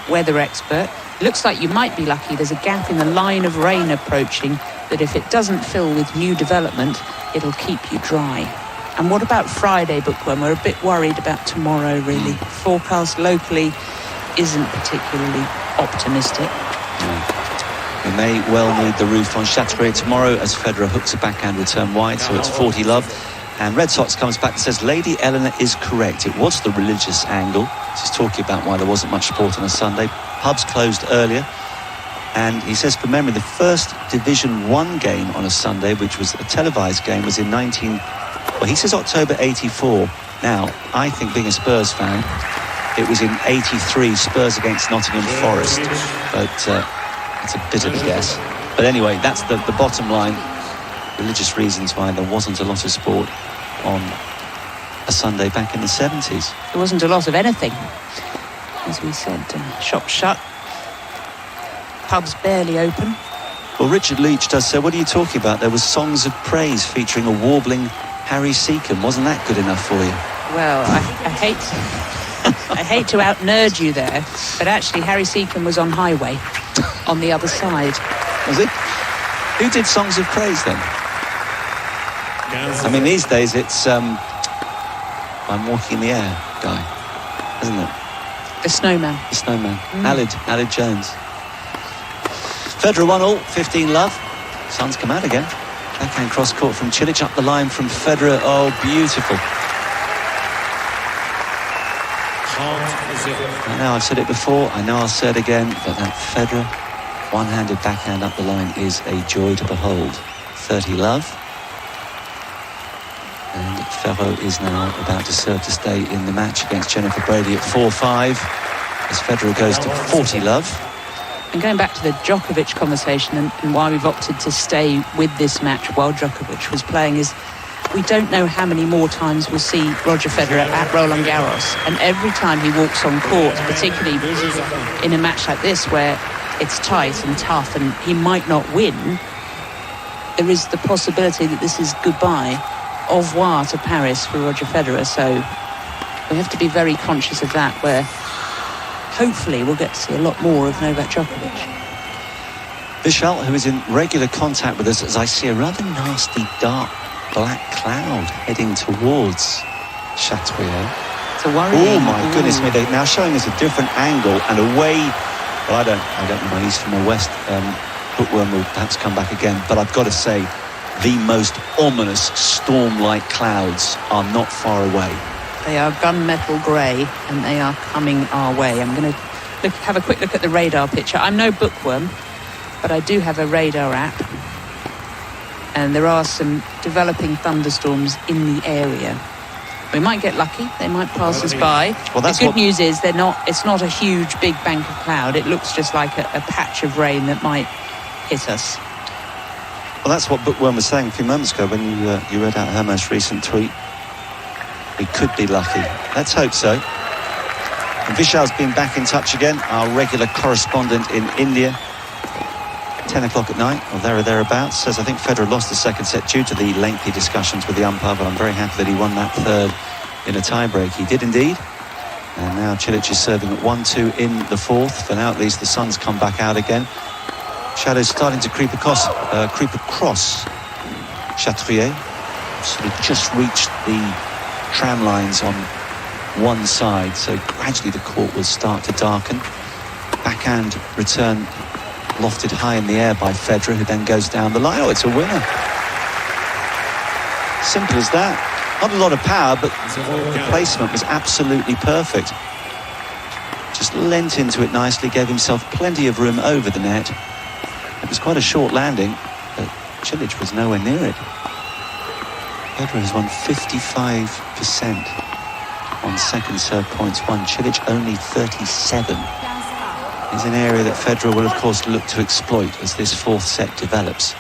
weather expert. Looks like you might be lucky. There's a gap in the line of rain approaching that if it doesn't fill with new development, it'll keep you dry. And what about Friday, Bookworm? We're a bit worried about tomorrow, really. Forecast locally isn't particularly optimistic. We may well need the roof on Chateaubriand tomorrow as Federer hooks a backhand return wide, so it's 40-love. And Red Sox comes back and says, Lady Eleanor is correct. It was the religious angle. She's talking about why there wasn't much sport on a Sunday. Pubs closed earlier. And he says, from memory, the first Division 1 game on a Sunday, which was a televised game, was in he says October 84. Now, I think, being a Spurs fan, it was in 83, Spurs against Nottingham Forest. But it's a bit of a guess. But anyway, that's the bottom line. Religious reasons why there wasn't a lot of sport on a Sunday back in the 70s. There wasn't a lot of anything. As we said, shops shut, pubs barely open. Well, Richard Leach does say, what are you talking about? There was songs of praise featuring a warbling Harry Seacombe. Wasn't that good enough for you? Well, I hate to out-nerd you there, but actually Harry Seacombe was on Highway, on the other side. Was it? Who did songs of praise then? I mean, these days it's I'm Walking in the Air guy, isn't it? The Snowman. The Snowman. Alid Jones. Federer 1-all, 15-love. Sun's come out again. Backhand cross court from Cilic, up the line from Federer. Oh, beautiful. I know I've said it before, I know I'll say it again, but that Federer one-handed backhand up the line is a joy to behold. 30-love. And Ferro is now about to serve to stay in the match against Jennifer Brady at 4-5 as Federer goes to 40-love. And going back to the Djokovic conversation and why we've opted to stay with this match while Djokovic was playing is we don't know how many more times we'll see Roger Federer at Roland Garros. And every time he walks on court, particularly in a match like this where it's tight and tough and he might not win, there is the possibility that this is goodbye, au revoir to Paris for Roger Federer. So we have to be very conscious of that, where hopefully we'll get to see a lot more of Novak Djokovic. Vishal, who is in regular contact with us, as I see a rather nasty dark black cloud heading towards Chateaubriand. It's a worrying. Oh my goodness me, they're now showing us a different angle and away. Well, I don't know my east from my west. bookworm will perhaps come back again, but I've got to say, the most ominous storm-like clouds are not far away. They are gunmetal grey, and they are coming our way. I'm going to have a quick look at the radar picture. I'm no bookworm, but I do have a radar app, and there are some developing thunderstorms in the area. We might get lucky. They might pass us by. Well, the good news is it's not a huge, big bank of cloud. It looks just like a patch of rain that might hit us. Well, that's what Bookworm was saying a few moments ago when you read out her most recent tweet. We could be lucky. Let's hope so. And Vishal's been back in touch again, our regular correspondent in India. 10 o'clock at night, or there or thereabouts, says I think Federer lost the second set due to the lengthy discussions with the umpire, but I'm very happy that he won that third in a tie-break. He did indeed. And now Cilic is serving at 1-2 in the fourth. For now, at least, the sun's come back out again. Shadows starting to creep across Chatrier. Sort of just reached the tram lines on one side, so gradually the court will start to darken. Backhand return lofted high in the air by Federer, who then goes down the line. Oh, it's a winner. Simple as that. Not a lot of power, but the placement was absolutely perfect. Just leant into it nicely, gave himself plenty of room over the net. It was quite a short landing, but Cilic was nowhere near it. Federer has won 55% on second serve points won. Cilic only 37. Is an area that Federer will, of course, look to exploit as this fourth set develops.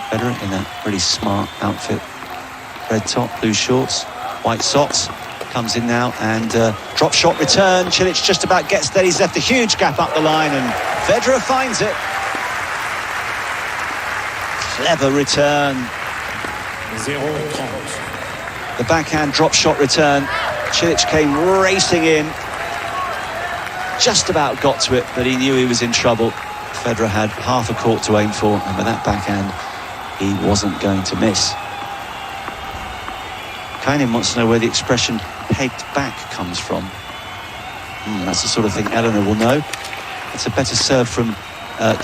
Federer in a really smart outfit. Red top, blue shorts, white socks. Comes in now and drop shot return. Cilic just about gets there. He's left a huge gap up the line and Federer finds it. Clever return. The backhand drop shot return. Cilic came racing in. Just about got to it, but he knew he was in trouble. Federer had half a court to aim for, and with that backhand, he wasn't going to miss. Kainin wants to know where the expression pegged back comes from. That's the sort of thing Eleanor will know. It's a better serve from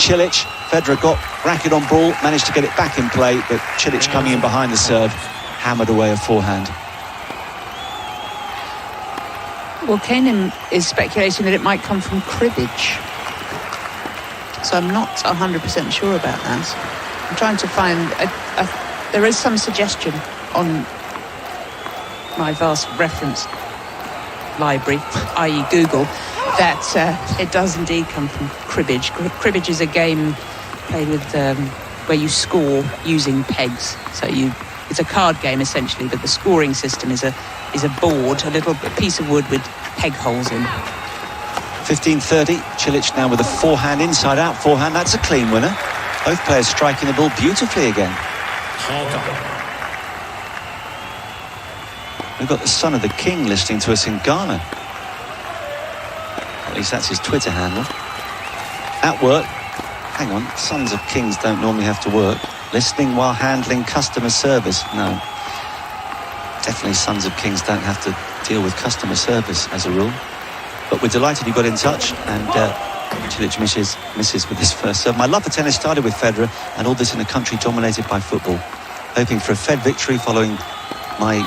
Cilic. Federer got racket on ball, managed to get it back in play, but Cilic coming in behind the serve, hammered away a forehand. Well, Kainin is speculating that it might come from cribbage. So I'm not 100% sure about that. I'm trying to find... there is some suggestion on my vast reference library, i.e. Google, that it does indeed come from cribbage. Cribbage is a game played with where you score using pegs. So it's a card game essentially, but the scoring system is a board, a little piece of wood with peg holes in. 15:30. Cilic now with a forehand, inside out forehand. That's a clean winner. Both players striking the ball beautifully again. We've got the son of the king listening to us in Ghana. At least that's his Twitter handle. At work. Hang on, sons of kings don't normally have to work. Listening while handling customer service. No. Definitely sons of kings don't have to deal with customer service as a rule. But we're delighted he got in touch, and Cilic misses with his first serve. My love for tennis started with Federer, and all this in a country dominated by football. Hoping for a Fed victory following my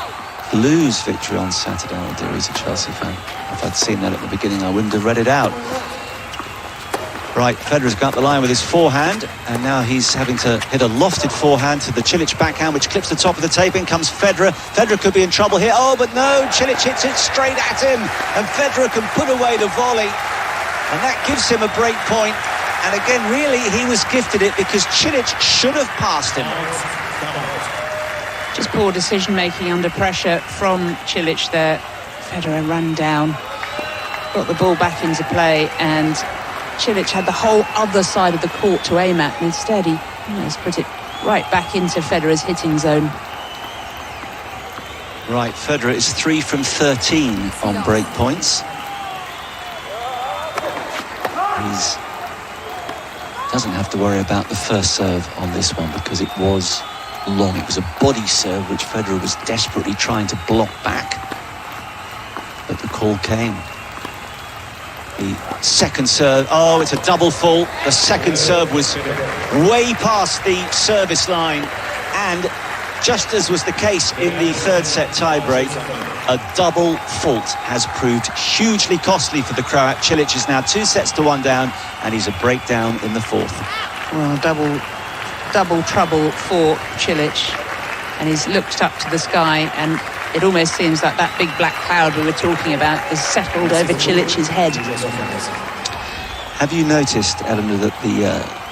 Blues victory on Saturday. Oh dear, he's a Chelsea fan. If I'd seen that at the beginning, I wouldn't have read it out. Right, Federer's got the line with his forehand, and now he's having to hit a lofted forehand to the Cilic backhand, which clips the top of the tape. In comes Federer. Federer could be in trouble here. Oh, but no, Cilic hits it straight at him, and Federer can put away the volley, and that gives him a break point. And again, really, he was gifted it because Cilic should have passed him. Just poor decision-making under pressure from Cilic there. Federer ran down, got the ball back into play, and Cilic had the whole other side of the court to aim at, and instead he has put it right back into Federer's hitting zone. Right, Federer is 3 from 13 on break points. He doesn't have to worry about the first serve on this one because it was long. It was a body serve which Federer was desperately trying to block back, but the call came. The second serve, oh, it's a double fault. The second serve was way past the service line, and just as was the case in the third set tiebreak, a double fault has proved hugely costly for the Croat. Cilic is now 2-1 down, and he's a breakdown in the fourth. Well, double trouble for Cilic, and he's looked up to the sky, and it almost seems like that big black cloud we were talking about is settled over Cilic's head. Have you noticed, Eleanor, that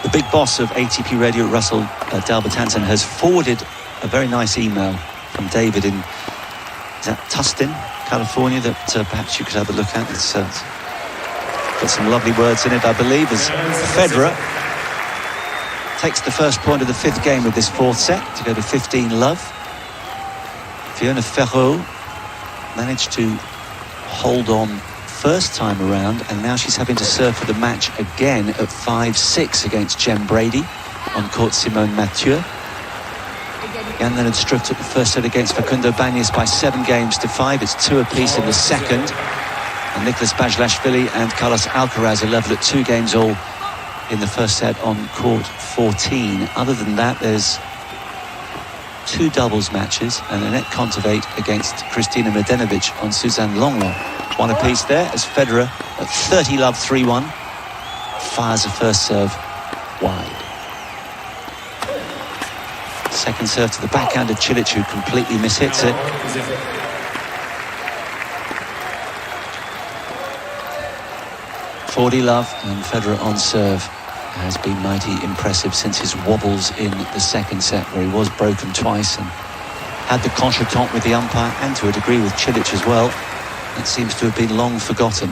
the big boss of ATP Radio, Russell Delbert Hansen, has forwarded a very nice email from David in, is that Tustin, California, that perhaps you could have a look at? It's got some lovely words in it, I believe, as Federer takes the first point of the fifth game of this fourth set to go to 15-love. Fiona Ferro managed to hold on first time around, and now she's having to serve for the match again at 5-6 against Jem Brady on court Simone Mathieu. Jan Leonard Struff took the first set against Facundo Bagnis by 7-5. It's 2 apiece in the second, and Nicolas Bajlashvili and Carlos Alcaraz are level at 2 games all in the first set on court 14. Other than that, there's 2 doubles matches and Annette Kontaveit against Kristina Mladenovic on Suzanne Lenglen. 1 apiece there as Federer at 30-love 3-1 fires a first serve wide. Second serve to the backhand of Cilic, who completely mishits it. Love, and Federer on serve has been mighty impressive since his wobbles in the second set, where he was broken twice and had the contretemps with the umpire, and to a degree with Cilic as well. It seems to have been long forgotten.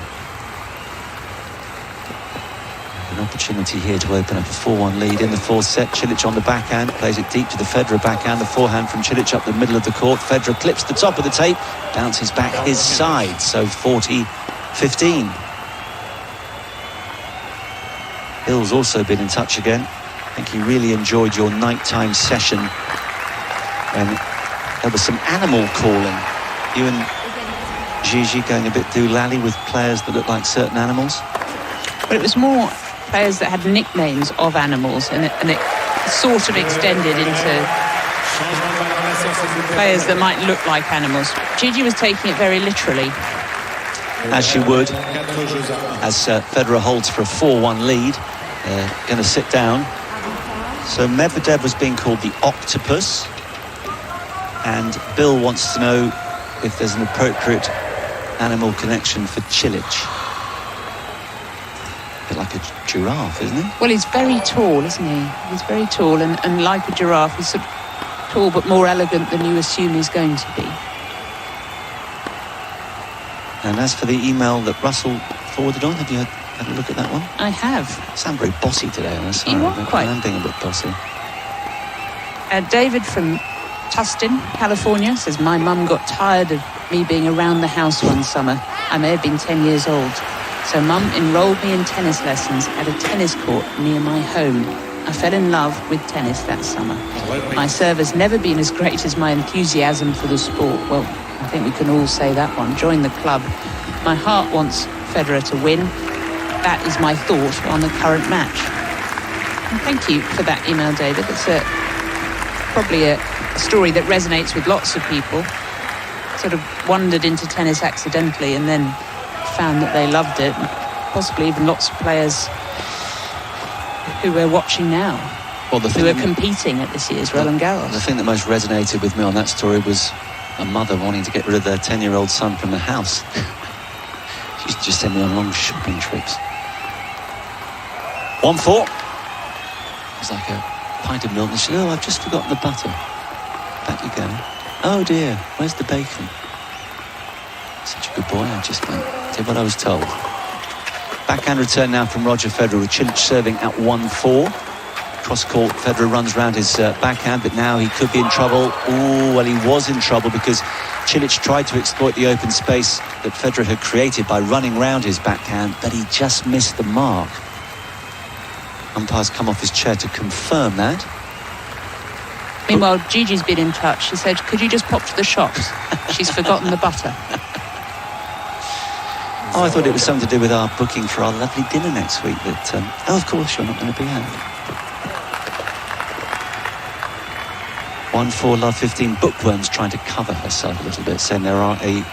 An opportunity here to open up a 4-1 lead in the fourth set. Cilic on the backhand, plays it deep to the Federer backhand. The forehand from Cilic up the middle of the court. Federer clips the top of the tape, bounces back his side, so 40-15. Hill's also been in touch again. I think he really enjoyed your nighttime session when there was some animal calling. You and Gigi going a bit doolally with players that look like certain animals? But it was more players that had nicknames of animals, and it sort of extended into players that might look like animals. Gigi was taking it very literally. As she would, as Federer holds for a 4-1 lead. Going to sit down. So Medvedev was being called the octopus, and Bill wants to know if there's an appropriate animal connection for Cilic. A bit like a giraffe, isn't he? Well, he's very tall, isn't he? He's very tall, and like a giraffe, he's sort of tall but more elegant than you assume he's going to be. And as for the email that Russell forwarded on, have you had a look at that one? I have. You sound very bossy today, I'm sorry. You are quite. I'm being a bit bossy. David from Tustin, California, says, my mum got tired of me being around the house one summer. I may have been 10 years old. So mum enrolled me in tennis lessons at a tennis court near my home. I fell in love with tennis that summer. My serve has never been as great as my enthusiasm for the sport. Well, I think we can all say that one. Join the club. My heart wants Federer to win. That is my thought on the current match. And thank you for that email, David. It's probably a story that resonates with lots of people. Sort of wandered into tennis accidentally and then found that they loved it. Possibly even lots of players who we're watching now, who are competing at this year's Roland Garros. The thing that most resonated with me on that story was a mother wanting to get rid of their 10-year-old son from the house. She used to just send me on long shopping trips. 1-4. It was like a pint of milk, and she said, oh, I've just forgotten the butter. Back you go. Oh dear, where's the bacon? Such a good boy, I just did what I was told. Backhand return now from Roger Federer, with Cilic serving at 1-4. Cross court, Federer runs round his backhand, but now he could be in trouble. Oh, well, he was in trouble because Cilic tried to exploit the open space that Federer had created by running round his backhand, but he just missed the mark. Umpire's come off his chair to confirm that. Meanwhile, Gigi's been in touch. She said, could you just pop to the shops? She's forgotten the butter. Oh, I thought it was something to do with our booking for our lovely dinner next week. But oh, of course you're not going to be out. 1-4, love 15. Bookworm's trying to cover herself a little bit, saying there are a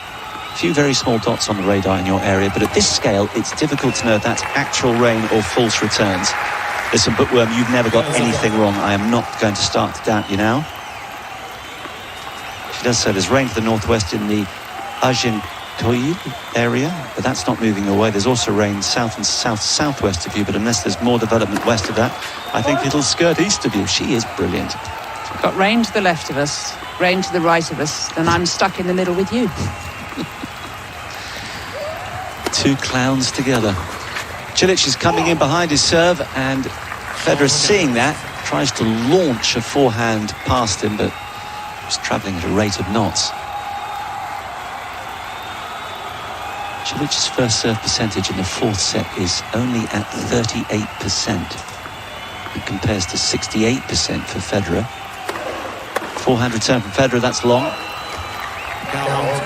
few very small dots on the radar in your area, but at this scale, it's difficult to know if that's actual rain or false returns. Listen, Bookworm, you've never got anything wrong. I am not going to start to doubt you now. She does say there's rain to the northwest in the Argenteuil area, but that's not moving away. There's also rain south and southwest of you, but unless there's more development west of that, I think it'll skirt east of you. She is brilliant. We've got rain to the left of us, rain to the right of us, and I'm stuck in the middle with you. Two clowns together. Cilic is coming in behind his serve, and Federer, seeing that, tries to launch a forehand past him, but was travelling at a rate of knots. Cilic's first serve percentage in the fourth set is only at 38%. It compares to 68% for Federer. Forehand return from Federer, that's long.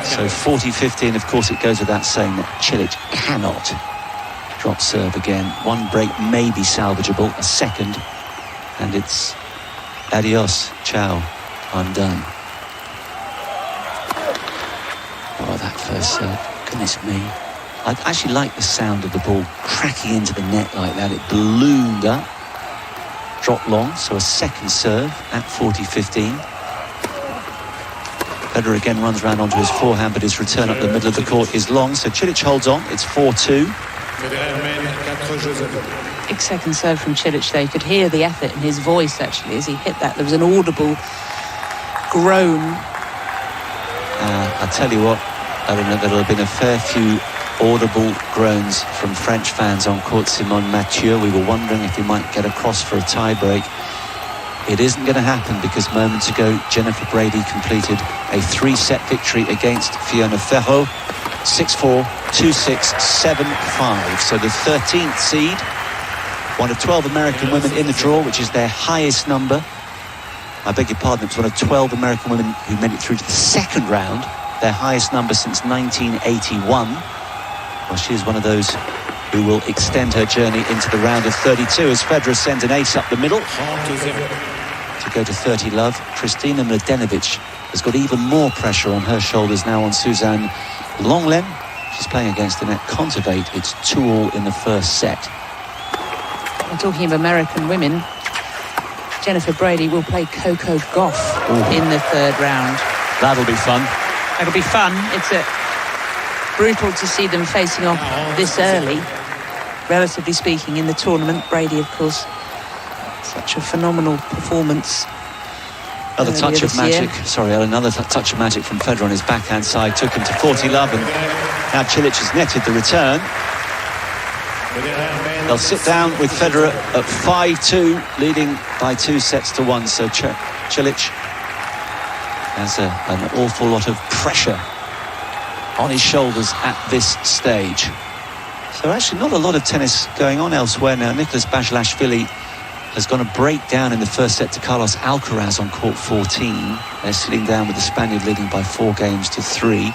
So 40-15, of course it goes without saying that Cilic cannot drop serve again. One break may be salvageable, a second, and it's adios, ciao, I'm done. Oh, that first serve, goodness me. I actually like the sound of the ball cracking into the net like that. It ballooned up, dropped long, so a second serve at 40-15. Federer again runs round onto his forehand, but his return up the middle of the court is long, so Cilic holds on. It's 4-2. Big second serve from Cilic there. You could hear the effort in his voice, actually, as he hit that. There was an audible groan. I tell you what, Eleanor, there will have been a fair few audible groans from French fans on court. Simone Mathieu, we were wondering if we might get across for a tie-break. It isn't going to happen because moments ago Jennifer Brady completed a 3-set victory against Fiona Ferro, 6-4, 2-6, 7-5. So the 13th seed, one of 12 American women in the draw, which is their highest number. I beg your pardon, it's one of 12 American women who made it through to the second round, their highest number since 1981. Well, she is one of those who will extend her journey into the round of 32 as Federer sends an ace up the middle. To go to 30 love, Kristina Mladenovic has got even more pressure on her shoulders now on Suzanne Lenglen. She's playing against Annette Kontaveit. It's 2-all in the first set. We're talking of American women. Jennifer Brady will play Coco Gauff in the third round. That'll be fun. That'll be fun. It's brutal to see them facing off this early, relatively speaking, in the tournament. Brady, of course, such a phenomenal performance. Another touch of magic. Sorry, another touch of magic from Federer on his backhand side took him to 40 love, and now Cilic has netted the return. They'll sit down with Federer at 5-2, leading by 2-1. So Cilic has an awful lot of pressure on his shoulders at this stage. So actually not a lot of tennis going on elsewhere now. Nicholas Basilashvili has gone a break down in the first set to Carlos Alcaraz on court 14. They're sitting down with the Spaniard leading by 4-3.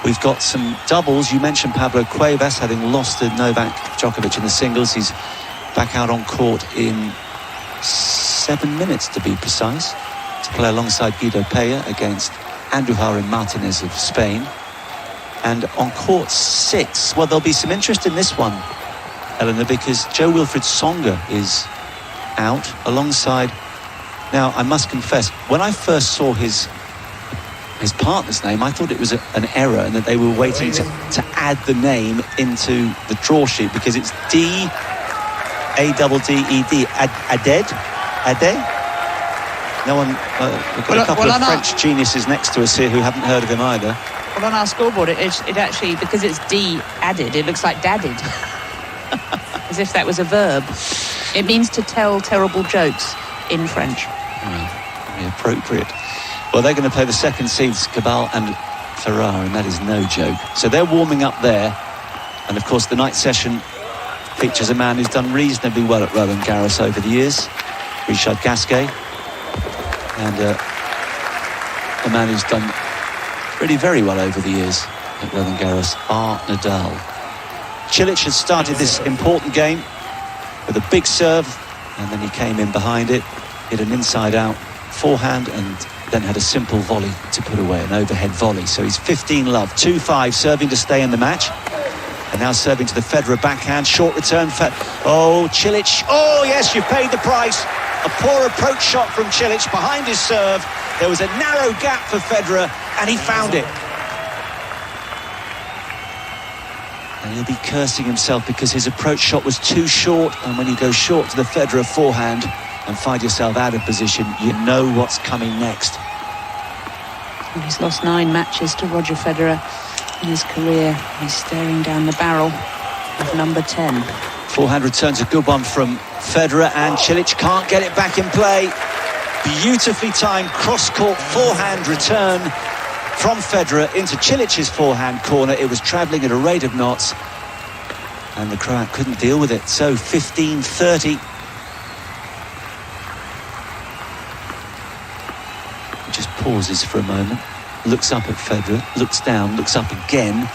We've got some doubles. You mentioned Pablo Cuevas having lost to Novak Djokovic in the singles. He's back out on court in 7 minutes, to be precise, to play alongside Guido Pella against Andújar Martínez of Spain. And on court 6, well, there'll be some interest in this one, Eleanor, because Jo-Wilfried Tsonga is out alongside. Now, I must confess, when I first saw his partner's name, I thought it was an error and that they were waiting to add the name into the draw sheet, because it's D-A-D-D-E-D, Aded? No one, we've got a couple of French geniuses next to us here who haven't heard of him either. Well, on our scoreboard, it actually, because it's D added, it looks like dadded. As if that was a verb. It means to tell terrible jokes in French. Very appropriate. Well, they're going to play the second seeds, Cabal and Federer, and that is no joke. So they're warming up there. And of course, the night session features a man who's done reasonably well at Roland Garros over the years, Richard Gasquet. And a man who's done really very well over the years at Roland Garros, Nadal. Cilic had started this important game with a big serve, and then he came in behind it, hit an inside-out forehand, and then had a simple volley to put away, an overhead volley. So he's 15-love, 2-5, serving to stay in the match. And now serving to the Federer backhand, short return. Oh, Cilic. Oh, yes, you paid the price. A poor approach shot from Cilic behind his serve. There was a narrow gap for Federer, and he found it. And he'll be cursing himself because his approach shot was too short, and when you go short to the Federer forehand and find yourself out of position, you know what's coming next. He's lost 9 matches to Roger Federer in his career. He's staring down the barrel of number 10. Forehand return's a good one from Federer, and Cilic can't get it back in play. Beautifully timed cross-court forehand return from Federer into Cilic's forehand corner. It was travelling at a rate of knots, and the Croat couldn't deal with it. So 15-30. He just pauses for a moment, looks up at Federer, looks down, looks up again,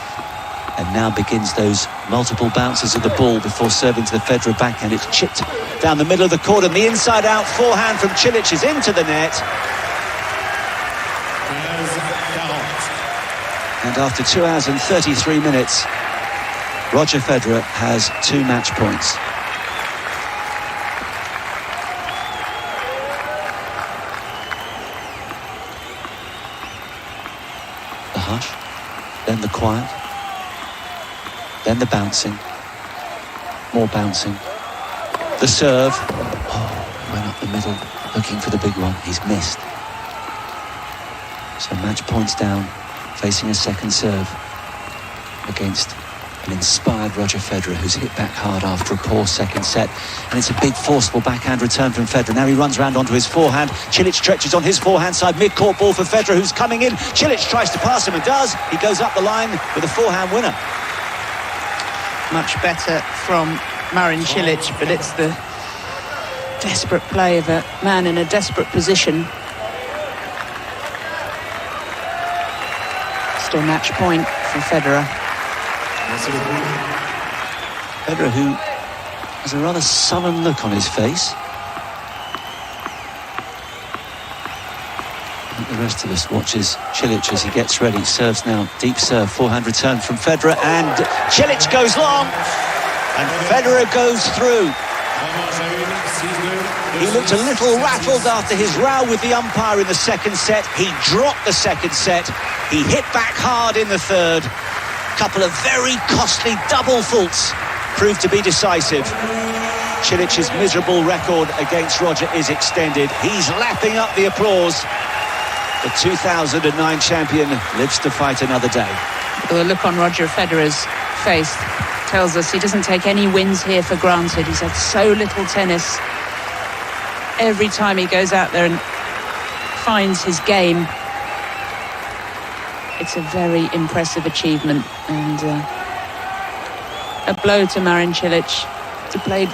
and now begins those multiple bounces of the ball before serving to the Federer backhand. It's chipped down the middle of the court, and the inside-out forehand from Cilic is into the net. And after 2 hours and 33 minutes, Roger Federer has 2 match points. The hush, then the quiet, then the bouncing, more bouncing. The serve, oh, went up the middle, looking for the big one, he's missed. So match points down, facing a second serve against an inspired Roger Federer, who's hit back hard after a poor second set. And it's a big forceful backhand return from Federer. Now he runs around onto his forehand. Cilic stretches on his forehand side, mid-court ball for Federer, who's coming in. Cilic tries to pass him and does. He goes up the line with a forehand winner. Much better from Marin Cilic, but it's the desperate play of a man in a desperate position. Still match point for Federer. Federer, who has a rather sullen look on his face. I think the rest of us watches Cilic as he gets ready. Serves now, deep serve, forehand return from Federer, and Cilic goes long, and Federer goes through. He looked a little rattled after his row with the umpire in the second set. He dropped the second set. He hit back hard in the third. Couple of very costly double faults proved to be decisive. Cilic's miserable record against Roger is extended. He's lapping up the applause. The 2009 champion lives to fight another day. The look on Roger Federer's face tells us he doesn't take any wins here for granted. He's had so little tennis. Every time he goes out there and finds his game, it's a very impressive achievement, and a blow to Marin Cilic, who played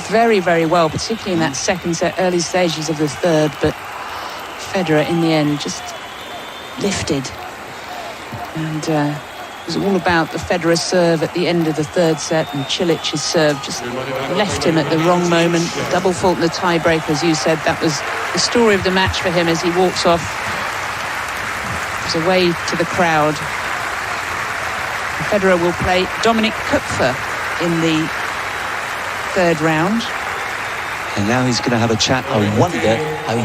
very, very well, particularly in that second set, early stages of the third, but Federer in the end just lifted. And it was all about the Federer serve at the end of the third set, and Cilic's serve just left him at the wrong moment. Double fault in the tiebreak, as you said. That was the story of the match for him as he walks off. Away to the crowd. Federer will play Dominic Kupfer in the third round. And now he's going to have a chat. I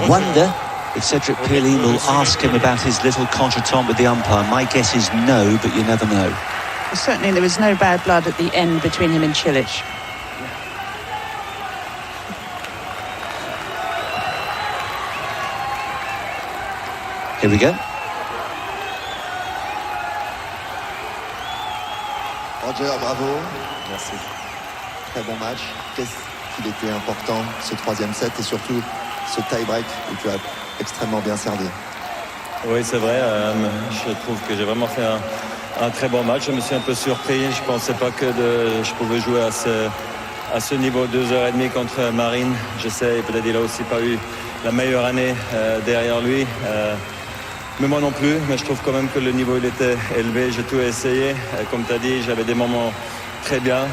wonder if Cedric Pearlin will ask him about his little contretemps with the umpire. My guess is no, but you never know. Well, certainly there was no bad blood at the end between him and Cilic. Here we go. Roger, bravo. Merci. Très bon match. Qu'est-ce qu'il était important, ce troisième set, et surtout ce tie-break où tu as extrêmement bien servi. Oui, c'est vrai. Je trouve que j'ai vraiment fait un très bon match. Je me suis un peu surpris. Je ne pensais pas que je pouvais jouer à ce niveau 2h30 contre Marin. Je sais, peut-être il n'a aussi pas eu la meilleure année derrière lui. Mais moi non plus, mais je trouve quand même que le niveau il était élevé, j'ai tout essayé. Comme tu as dit, j'avais des moments très bien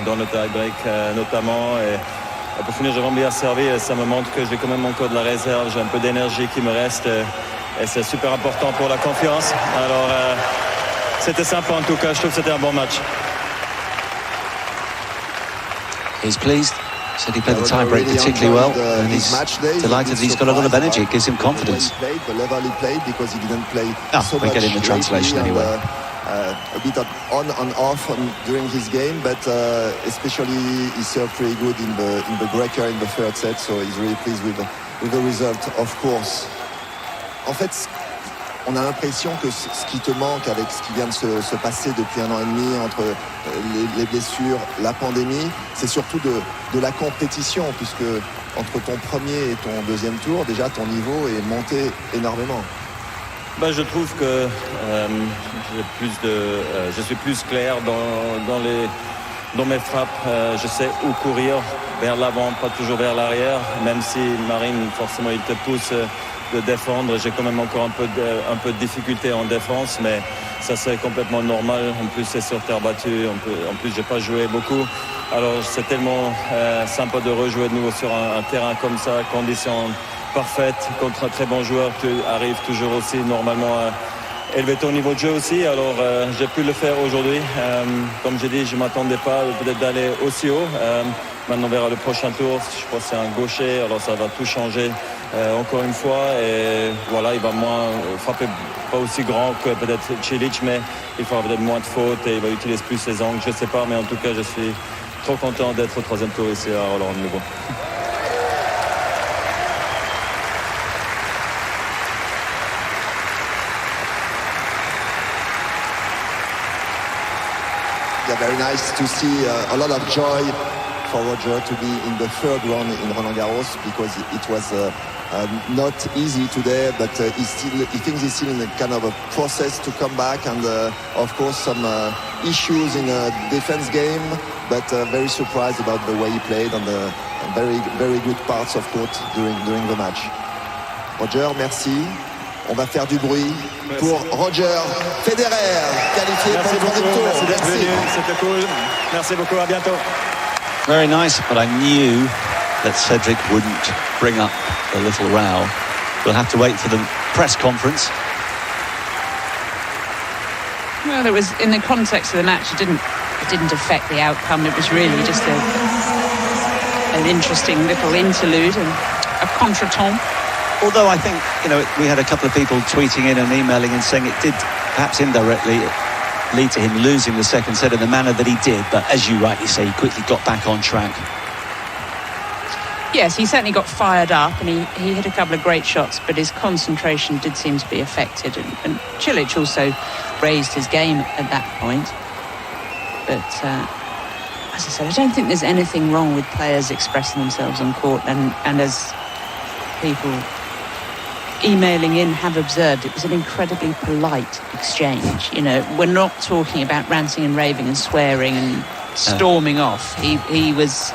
dans le tie-break notamment. Et pour finir, j'ai vraiment bien servi et ça me montre que j'ai quand même encore de la réserve, j'ai un peu d'énergie qui me reste et c'est super important pour la confiance. Alors c'était sympa en tout cas, je trouve que c'était un bon match. He's pleased. Said he played the tie-break particularly well, and he's delighted he's got a lot of energy. It gives him confidence. The level he played because he didn't play so we're much getting the translation lately, anyway. A bit of on and off during his game, but especially he served pretty good in the breaker in the third set, so he's really pleased with the result, of course. En fait, on a l'impression que ce qui te manque avec ce qui vient de se passer depuis 1 an et demi entre les blessures, la pandémie, c'est surtout de la compétition, puisque entre ton premier et ton deuxième tour, déjà ton niveau est monté énormément. Je trouve que je suis plus clair dans mes frappes. Je sais où courir, vers l'avant, pas toujours vers l'arrière. Même si Marin, forcément, il te pousse de défendre. J'ai quand même encore un peu de difficulté en défense, mais ça c'est complètement normal. En plus, c'est sur terre battue. En plus, j'ai pas joué beaucoup. Alors, c'est tellement sympa de rejouer de nouveau sur un terrain comme ça, conditions parfaites, contre un très bon joueur. Tu arrives toujours aussi normalement à élever ton niveau de jeu aussi. Alors, j'ai pu le faire aujourd'hui. Comme j'ai dit, je m'attendais pas peut-être d'aller aussi haut. Maintenant, on verra le prochain tour. Je crois que c'est un gaucher, alors ça va tout changer encore une fois. Et voilà, il va moins frapper, pas aussi grand que peut-être Cilic, mais il fera peut-être moins de fautes et il va utiliser plus ses angles. Je ne sais pas, mais en tout cas, je suis trop content d'être au 3e tour ici à Roland de nouveau. Yeah, very nice to see a lot of joy for Roger to be in the 3rd round in Roland Garros, because it was not easy today, but he thinks he's still in a kind of a process to come back, and of course some issues in a defense game, but very surprised about the way he played and the very good parts of court during the match. Roger, merci. On va faire du bruit pour Roger Federer, qualifié pour le 3e tour. Merci d'être venu, c'était cool. Merci beaucoup, à bientôt. Very nice, but I knew that Cedric wouldn't bring up a little row. We'll have to wait for the press conference. Well, it was in the context of the match. It didn't affect the outcome. It was really just an interesting little interlude and a contretemps. Although I think, we had a couple of people tweeting in and emailing and saying it did perhaps indirectly lead to him losing the second set in the manner that he did. But as you rightly say, he quickly got back on track. Yes, he certainly got fired up and he hit a couple of great shots, but his concentration did seem to be affected. And Cilic also raised his game at that point. But as I said, I don't think there's anything wrong with players expressing themselves on court. And as people emailing in have observed, it was an incredibly polite exchange. We're not talking about ranting and raving and swearing and storming off. He was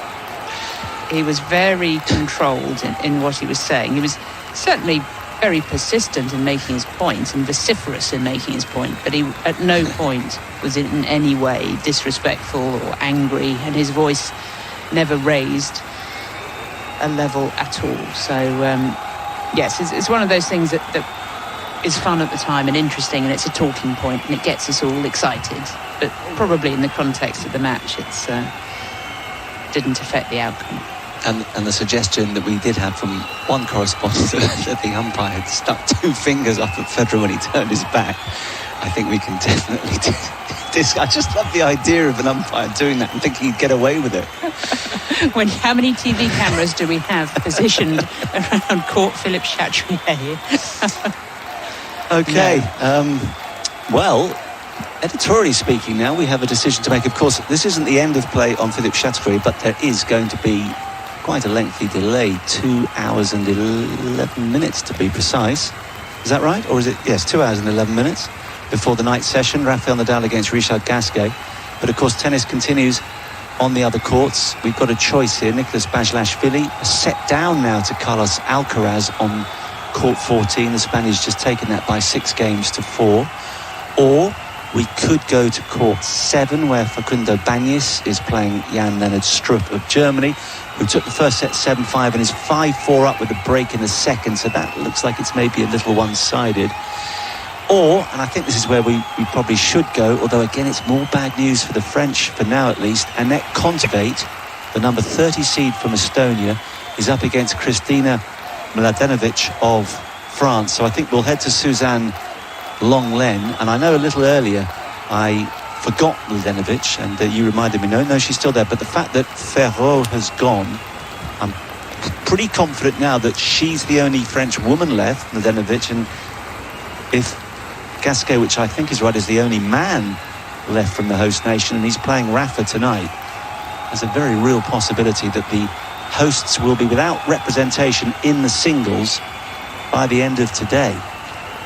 very controlled in what he was saying. He was certainly very persistent in making his point and vociferous in making his point, but he at no point was in any way disrespectful or angry, and his voice never raised a level at all. So yes, it's one of those things that is fun at the time and interesting, and it's a talking point and it gets us all excited, but probably in the context of the match it's didn't affect the outcome. And the suggestion that we did have from one correspondent that the umpire had stuck 2 fingers up at Federer when he turned his back, I think we can definitely I just love the idea of an umpire doing that and thinking he'd get away with it. How many TV cameras do we have positioned around Court Philippe Chatrier? Okay, well, editorially speaking now, we have a decision to make. Of course, this isn't the end of play on Philippe Chatrier, but there is going to be quite a lengthy delay, 2 hours and 11 minutes to be precise. Is that right? Or is it? Yes, 2 hours and 11 minutes before the night session. Rafael Nadal against Richard Gasquet. But of course, tennis continues on the other courts. We've got a choice here. Nicolas Basilashvili, a set down now to Carlos Alcaraz on court 14. The Spaniard's just taken that by 6 games to 4. Or we could go to court 7, where Facundo Bañez is playing Jan-Lennard Strupp of Germany, who took the first set 7-5 and is 5-4 up with a break in the second, so that looks like it's maybe a little one-sided. Or, and I think this is where we probably should go, although again it's more bad news for the French, for now at least. Annette Kontaveit, the number 30 seed from Estonia, is up against Kristina Mladenovic of France. So I think we'll head to Suzanne Lenglen. And I know a little earlier I forgot Mladenovic, and you reminded me, no, she's still there. But the fact that Federer has gone, I'm pretty confident now that she's the only French woman left, Mladenovic, and if Gasquet, which I think is right, is the only man left from the host nation, and he's playing Rafa tonight, there's a very real possibility that the hosts will be without representation in the singles by the end of today.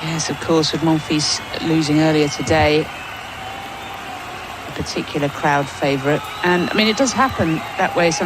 Yes, of course, with Monfils losing earlier today, a particular crowd favourite. And I mean, it does happen that way sometimes.